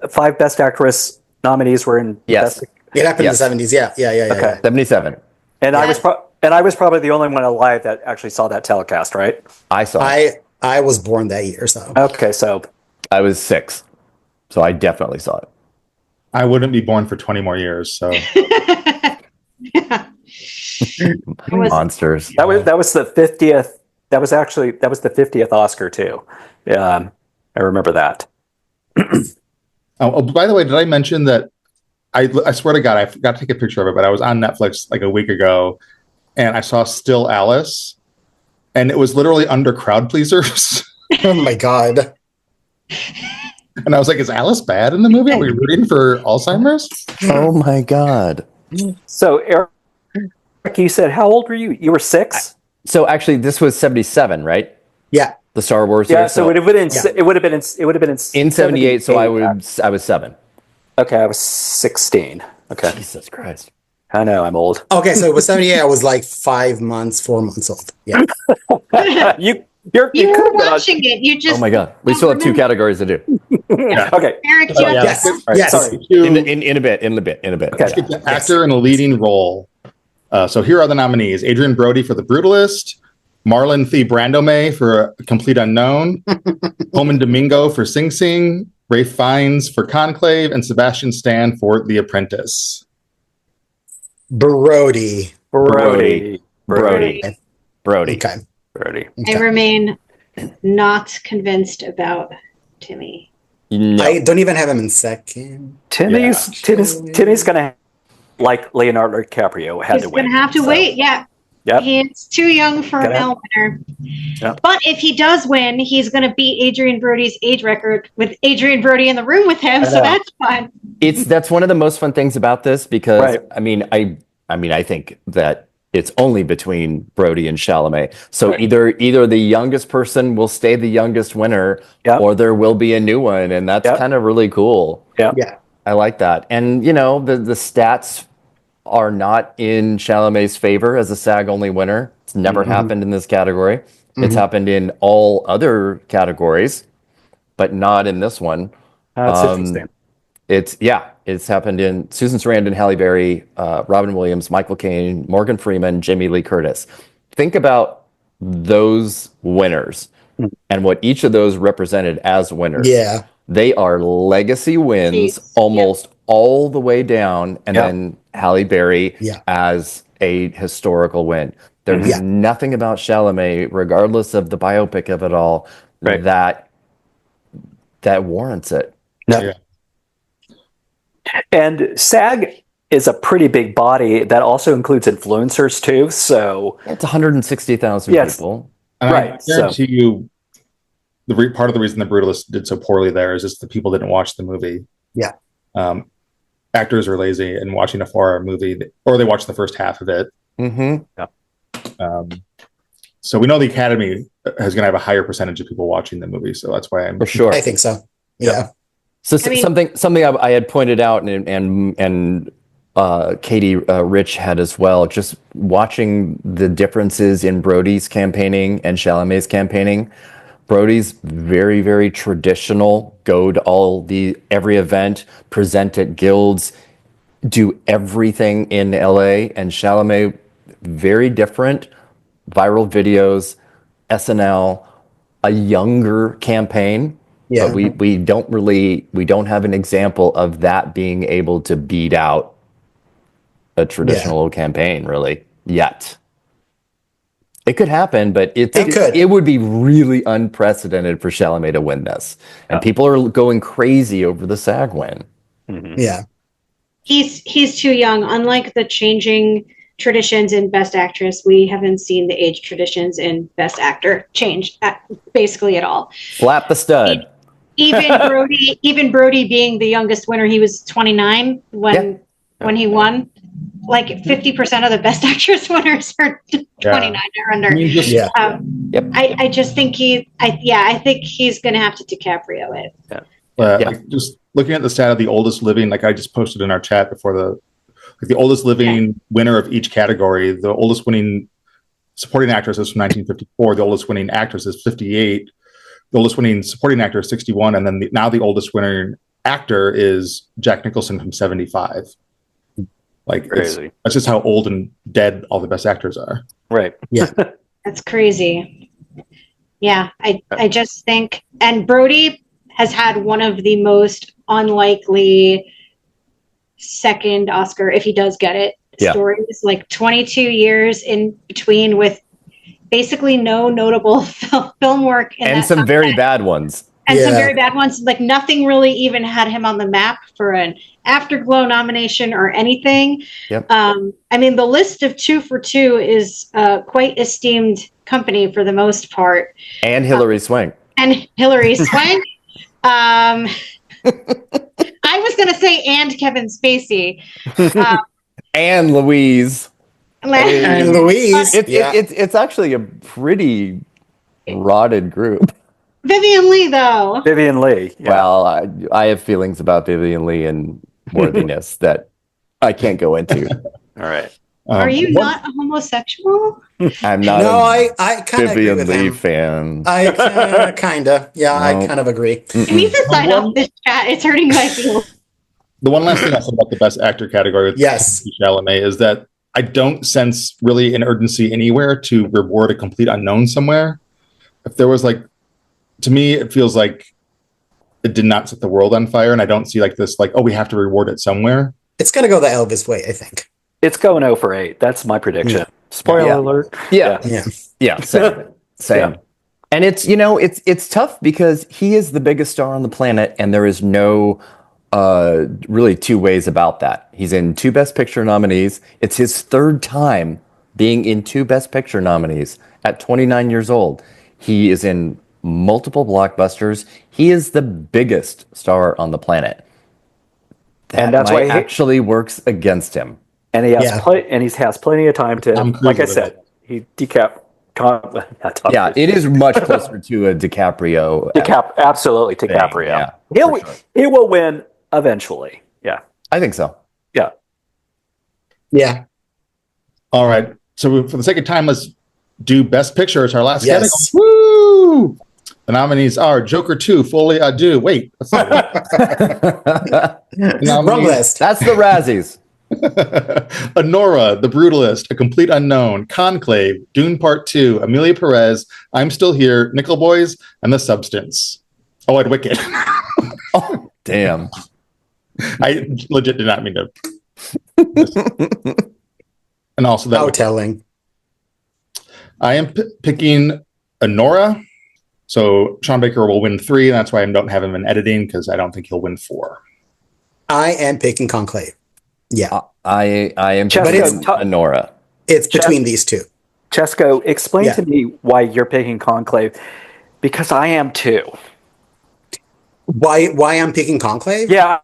5 Best Actress nominees were in Best? It happened in the 70s. Yeah. Okay. 77. And I was And I was probably the only one alive that actually saw that telecast, right? I saw it. I was born that year, so. Okay, so I was 6, so I definitely saw it. I wouldn't be born for 20 more years, so. Monsters. that was the 50th. That was the 50th Oscar too. I remember that. Oh, by the way, did I mention that I swear to God, I forgot to take a picture of it, but I was on Netflix like a week ago and I saw Still Alice and it was literally under crowd pleasers. Oh my God. And I was like, is Alice bad in the movie? Are we rooting for Alzheimer's? Oh my God. So Eric, you said, how old were you? You were 6? So actually this was 77, right? Yeah. The Star Wars Yeah, year. so it would have been in 78, so I was 7. Okay, I was 16. Okay. Jesus Christ. I know, I'm old. Okay, so it was 78. I was like 4 months old. Yeah. you You were watching it. You just. Oh my God. We still have 2 categories to do. Yeah. Okay. Eric, do you have Yes. All right, Yes. sorry. In a bit. Okay. Yeah. Actor in a leading role. So here are the nominees: Adrian Brody for The Brutalist, Marlon Thee Brandome for A Complete Unknown, Holman Domingo for Sing Sing, Rafe Fiennes for Conclave, and Sebastian Stan for The Apprentice. Brody. Brody. Okay. I remain not conviened about Timmy. No. I don't even have him in second. Timmy's gonna, like Leonardo DiCaprio, had He's to win. going to have to wait. Yeah. Yep. He's too young for a male winner. Yep. But if he does win, he's going to beat Adrian Brody's age record with Adrian Brody in the room with him. So that's fun. That's one of the most fun things about this because Right. I think that it's only between Brody and Chalamet. So Right. either the youngest person will stay the youngest winner, Yep. or there will be a new one, and that's kind of really cool. Yeah. Yeah. I like that. And the stats are not in Chalamet's favor as a SAG-only winner. It's never happened in this category. It's happened in all other categories, but not in this one. That's interesting. It's happened in Susan Sarandon, Halle Berry, Robin Williams, Michael Caine, Morgan Freeman, Jamie Lee Curtis. Think about those winners and what each of those represented as winners. Yeah. They are legacy wins almost all the way down, and then Halle Berry as a historical win. There's nothing about Chalamet, regardless of the biopic of it all, that warrants it. No. Yeah. And SAG is a pretty big body that also includes influencers too. So it's 160,000 people. And right. I guarantee you, part of the reason The Brutalist did so poorly there is just the people didn't watch the movie. Yeah. Actors are lazy and watching a 4-hour movie, or they watch the first half of it. Mm-hmm. Yeah. So we know the Academy is going to have a higher percentage of people watching the movie. So that's why I'm for sure. I think so. Yeah. So something I had pointed out and Katie Rich had as well, just watching the differences in Brody's campaigning and Chalamet's campaigning. Brody's very, very traditional, go to every event, present at guilds, do everything in LA, and Chalamet, very different, viral videos, SNL, a younger campaign. Yeah. But we don't have an example of that being able to beat out a traditional campaign really yet. It could happen, but it would be really unprecedented for Chalamet to win this. And people are going crazy over the SAG win. Mm-hmm. Yeah. He's too young. Unlike the changing traditions in Best Actress, we haven't seen the age traditions in Best Actor change basically at all. Slap the stud. Even Brody being the youngest winner, he was 29 when he won. Like 50% of the Best Actress winners are 29 or under. I just think I think he's going to have to DiCaprio it. Like just looking at the stat of the oldest living, like I just posted in our chat before, the oldest living winner of each category, the oldest winning supporting actress is from 1954, the oldest winning actress is 58, the oldest winning supporting actor is 61, and then now the oldest winning actor is Jack Nicholson from 75. Like Crazy. that's just how old and dead all the best actors are. Right. Yeah. That's crazy. Yeah, I just think, and Brody has had one of the most unlikely second Oscar, if he does get it, stories. Like 22 years in between with basically no notable film work. And some very bad ones. And some very bad ones. Like nothing really even had him on the map for an Afterglow nomination or anything. Yep. I mean, the list of 2 for 2 is quite esteemed company for the most part. And Hilary Swank. And Hilary Swank. I was going to say and Kevin Spacey. And Louise. And Louise. It's actually a pretty rotted group. Vivian Lee, though. Vivian Lee. Yeah. Well, I have feelings about Vivian Lee and worthiness that I can't go into. All right. Are you not a homosexual? I'm not. No, I kind of agree Vivian with Lee him. fan. I kind of. Yeah, I kind of agree. I need to sign off this chat. It's hurting my feelings. The one last thing I'll say about the best actor category with Chalamet is that I don't sense really an urgency anywhere to reward a complete unknown somewhere. If there was like, to me, it feels like it did not set the world on fire, and I don't see like this, like, oh, we have to reward it somewhere. It's gonna go the Elvis way, I think. It's going 0 for 8. That's my prediction. Spoiler alert. Yeah. Same. Yeah. And it's tough because he is the biggest star on the planet, and there is no really two ways about that. He's in 2 Best Picture nominees. It's his 3rd time being in 2 Best Picture nominees at 29 years old. He is in multiple blockbusters. He is the biggest star on the planet. And that's why he actually works against him. And he has has plenty of time to, like I said, he Yeah, it is much closer to a DiCaprio. Absolutely, DiCaprio. Yeah, he will win eventually. Yeah, I think so. Yeah. Yeah. All right. So for the sake of time, let's do Best Picture as our last category. Yes. Woo! The nominees are Joker 2, Folie à Deux. Wait, that's not Wrong list. That's the Razzies. Anora, The Brutalist, A Complete Unknown, Conclave, Dune Part 2, Amelia Perez, I'm Still Here, Nickel Boys, and The Substance. Oh, and Wicked. Oh, damn. I legit did not mean to. And also that. No telling. I am picking Anora. So Sean Baker will win 3, and that's why I don't have him in editing, because I don't think he'll win 4. I am picking Conclave. Yeah. I am picking Anora. It's between these two. Chesco, explain to me why you're picking Conclave, because I am too. Why I'm picking Conclave? Yeah.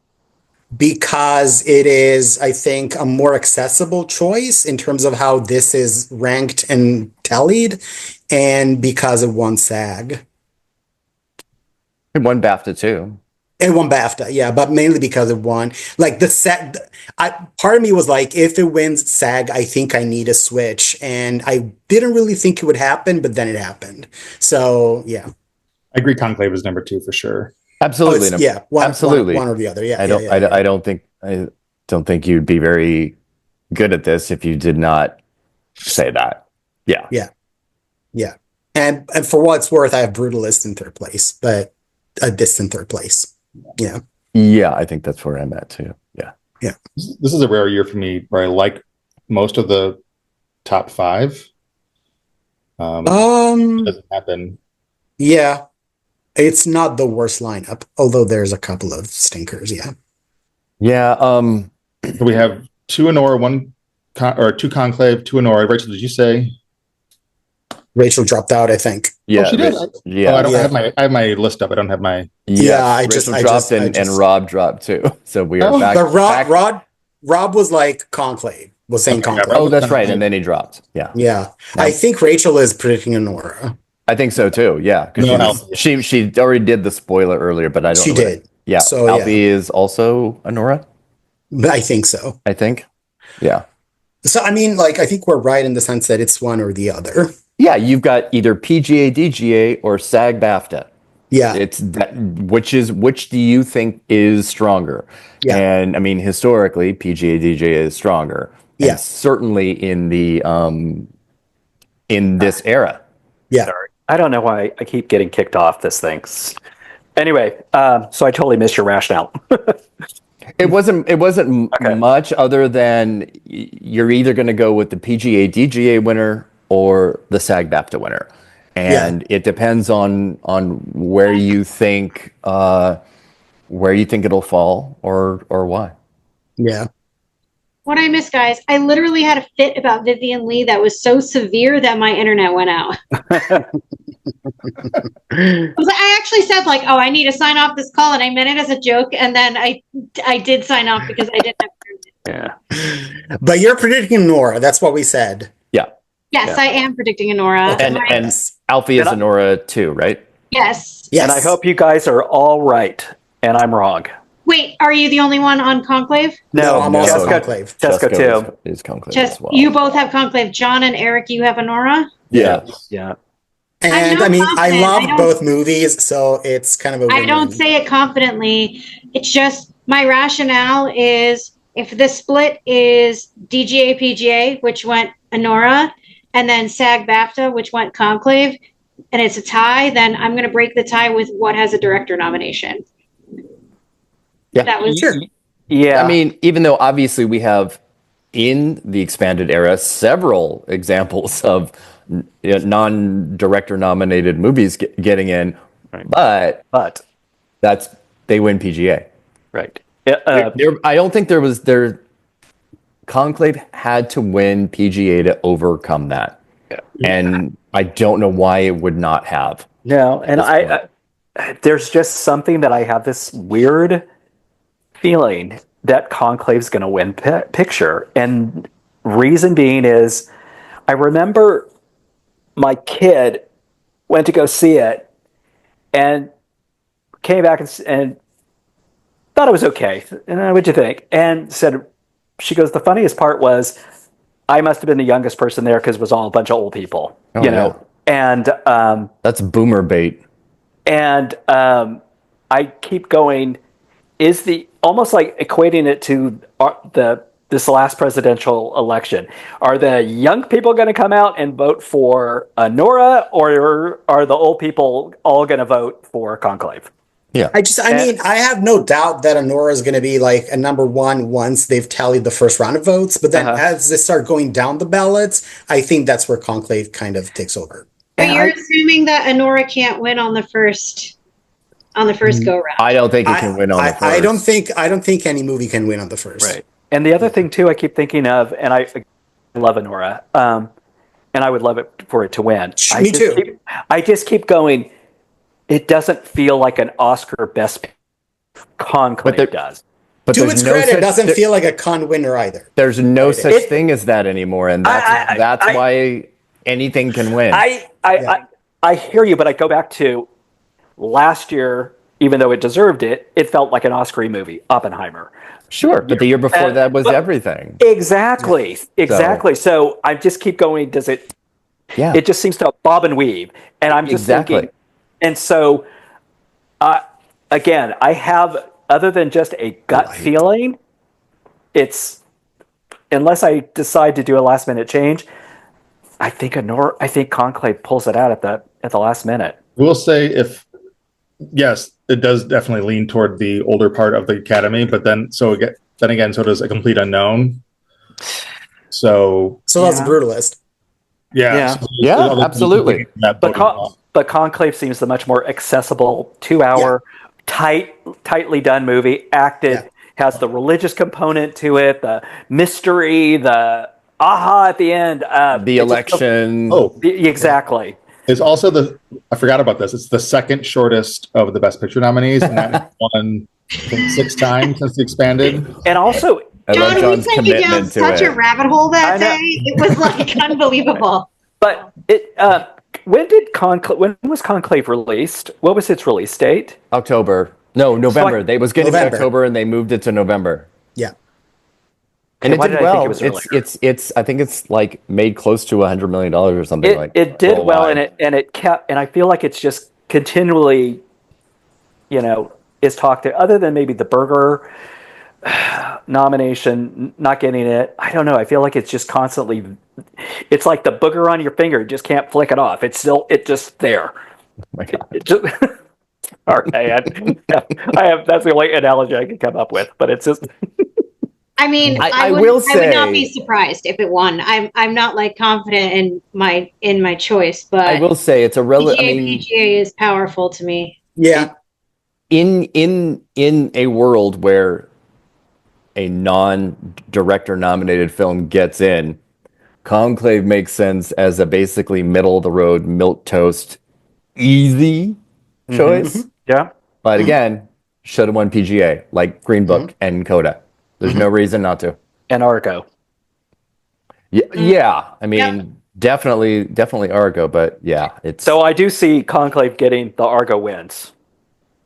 Because it is, I think, a more accessible choice in terms of how this is ranked and tallied, and because it won SAG. It won BAFTA too. It won BAFTA, yeah, but mainly because it won. Like the SAG, part of me was like, if it wins SAG, I think I need a switch, and I didn't really think it would happen, but then it happened. So yeah, I agree. Conclave is number 2 for sure. Absolutely, absolutely, one or the other. Yeah, I don't think you'd be very good at this if you did not say that. Yeah. And for what it's worth, I have Brutalist in 3rd place, but a distant 3rd place. Yeah, I think that's where I'm at too. Yeah. This is a rare year for me where I like most of the top 5. It doesn't happen. Yeah, it's not the worst lineup, although there's a couple of stinkers. Yeah. We have 2 Anora, 2 Conclave, 2 Anora. Rachel, did you say? Rachel dropped out, I think. Yeah, she did. Yeah. Oh, I have my list up. I don't have my. I dropped and Rob dropped too. So we are back. But Rob was like Conclave. Was saying Conclave. Oh, that's right. And then he dropped. Yeah. I think Rachel is predicting Anora. I think so too. Yeah, because she already did the spoiler earlier, but I don't. She did. Yeah. So Alfie is also Anora. I think so. Yeah. So I mean, like, I think we're right in the sense that it's one or the other. Yeah, you've got either PGA, DGA, or SAG BAFTA. Yeah. It's that which do you think is stronger? Yeah. And I mean, historically, PGA DJ is stronger. Yeah. And certainly in the in this era. Yeah. Sorry. I don't know why I keep getting kicked off this thing. Anyway, so I totally missed your rationale. It wasn't Okay. much other than you're either going to go with the PGA DGA winner or the SAG BAFTA winner, and it depends on where you think it'll fall or why. Yeah. What I miss, guys, I literally had a fit about Vivian Lee that was so severe that my internet went out. I actually said like, "Oh, I need to sign off this call," and I meant it as a joke, and then I did sign off because I didn't have internet. Yeah. But you're predicting Nora. That's what we said. Yeah. Yes, I am predicting Anora. And Alfie is Anora too, right? Yes. Yes. And I hope you guys are all right, and I'm wrong. Wait, are you the only one on Conclave? No, I'm also Jessica- Conclave. Jessica too. is Conclave Just as well. you both have Conclave. John and Erik, you have Anora. Yeah. Yeah. And I'm I mean, not I confident. love I don't- both movies, so it's kind of a I win-win. don't say it confidently. It's just my rationale is if the split is DGA PGA, which went Anora, and then SAG BAFTA, which went Conclave, and it's a tie, then I'm going to break the tie with what has a director nomination. Yeah. That was Sure. Yeah. I mean, even though obviously we have in the expanded era several examples of non-director nominated movies getting in, Right. but they win PGA. right. I don't think there. Conclave had to win PGA to overcome that, and I don't know why it would not have. No, and there's just something that I have this weird feeling that Conclave's going to win picture, and reason being is I remember my kid went to go see it and came back and thought it was okay. And what'd you think? And said, she goes, the funniest part was I must have been the youngest person there because it was all a bunch of old people, you know. And that's boomer bait. And I keep going. Is the almost like equating it to this last presidential election? Are the young people going to come out and vote for Nora, or are the old people all going to vote for Conclave? Yeah, I mean, I have no doubt that Anora is going to be like a number one once they've tallied the first round of votes. But then as they start going down the ballots, I think that's where Conclave kind of takes over. But you're assuming that Anora can't win on the first go round. I don't think it can win on the first. I don't think any movie can win on the first. Right. And the other thing too, I keep thinking of, and I love Anora, and I would love it for it to win. Me too. I just keep going. It doesn't feel like an Oscar Best Conclave does. But to its credit, it doesn't feel like a con winner either. There's no such thing as that anymore, and that's why anything can win. I hear you, but I go back to last year. Even though it deserved it, it felt like an Oscar movie, Oppenheimer. Sure, but the year before that was everything. Exactly. So I just keep going. Does it? Yeah. It just seems to bob and weave, and I'm just thinking. And so, again, I have, other than just a gut feeling, it's, unless I decide to do a last minute change, I think Conclave pulls it out at the last minute. We'll say yes, it does definitely lean toward the older part of the academy, but then again, so does A Complete Unknown. So that's Brutalist. Yeah, absolutely. But Conclave seems the much more accessible 2-hour, tightly done movie. Acted, has the religious component to it, the mystery, the aha at the end, the election. Exactly. It's also I forgot about this. It's the second shortest of the Best Picture nominees, and that won 6 times since the expanded. And also, John, we sent you down such a rabbit hole that day. It was like unbelievable. But when was Conclave released? What was its release date? November. They was getting to October and they moved it to November. Yeah. And it did well. It's I think it's like made close to $100 million or something like that. It did well, and it kept, and I feel like it's just continually is talked to, other than maybe the Burger nomination, not getting it. I don't know. I feel like it's just constantly, it's like the booger on your finger. You just can't flick it off. It's just there. Oh my God. All right. I have, that's the only analogy I can come up with, but it's just. I mean, I would not be surprised if it won. I'm not like confident in my choice, but I will say it's a PGA is powerful to me. Yeah. In a world where a non-director nominated film gets in, Conclave makes sense as a basically middle of the road milquetoast easy choice. Yeah. But again, should have won PGA like Green Book and Coda. There's no reason not to. And Argo. Yeah. I mean, definitely Argo, but yeah, it's. So I do see Conclave getting the Argo wins.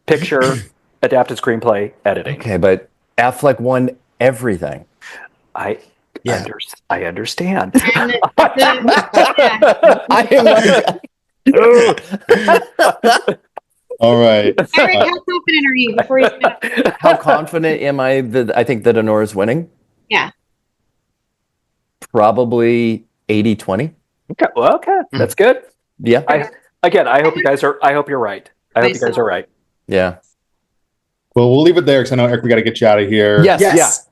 Picture, adapted screenplay, editing. Okay, but Affleck won everything. I understand. And I am like, All right. Erik, how confident are you before you spit up? how confident am I that I think that Anora's winning? Yeah. Probably 80-20. Okay, well, okay, that's good. Yeah. I hope you guys are. I hope you're right. I hope you guys are right. Yeah. Well, we'll leave it there because I know, Eric, we got to get you out of here. Yes.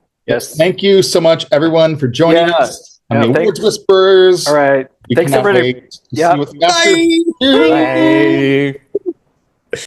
Thank you so much, everyone, for joining us on the Awards Whisperers. All right. We Thanks, cannot everybody. wait to see what the Oscars do. Bye.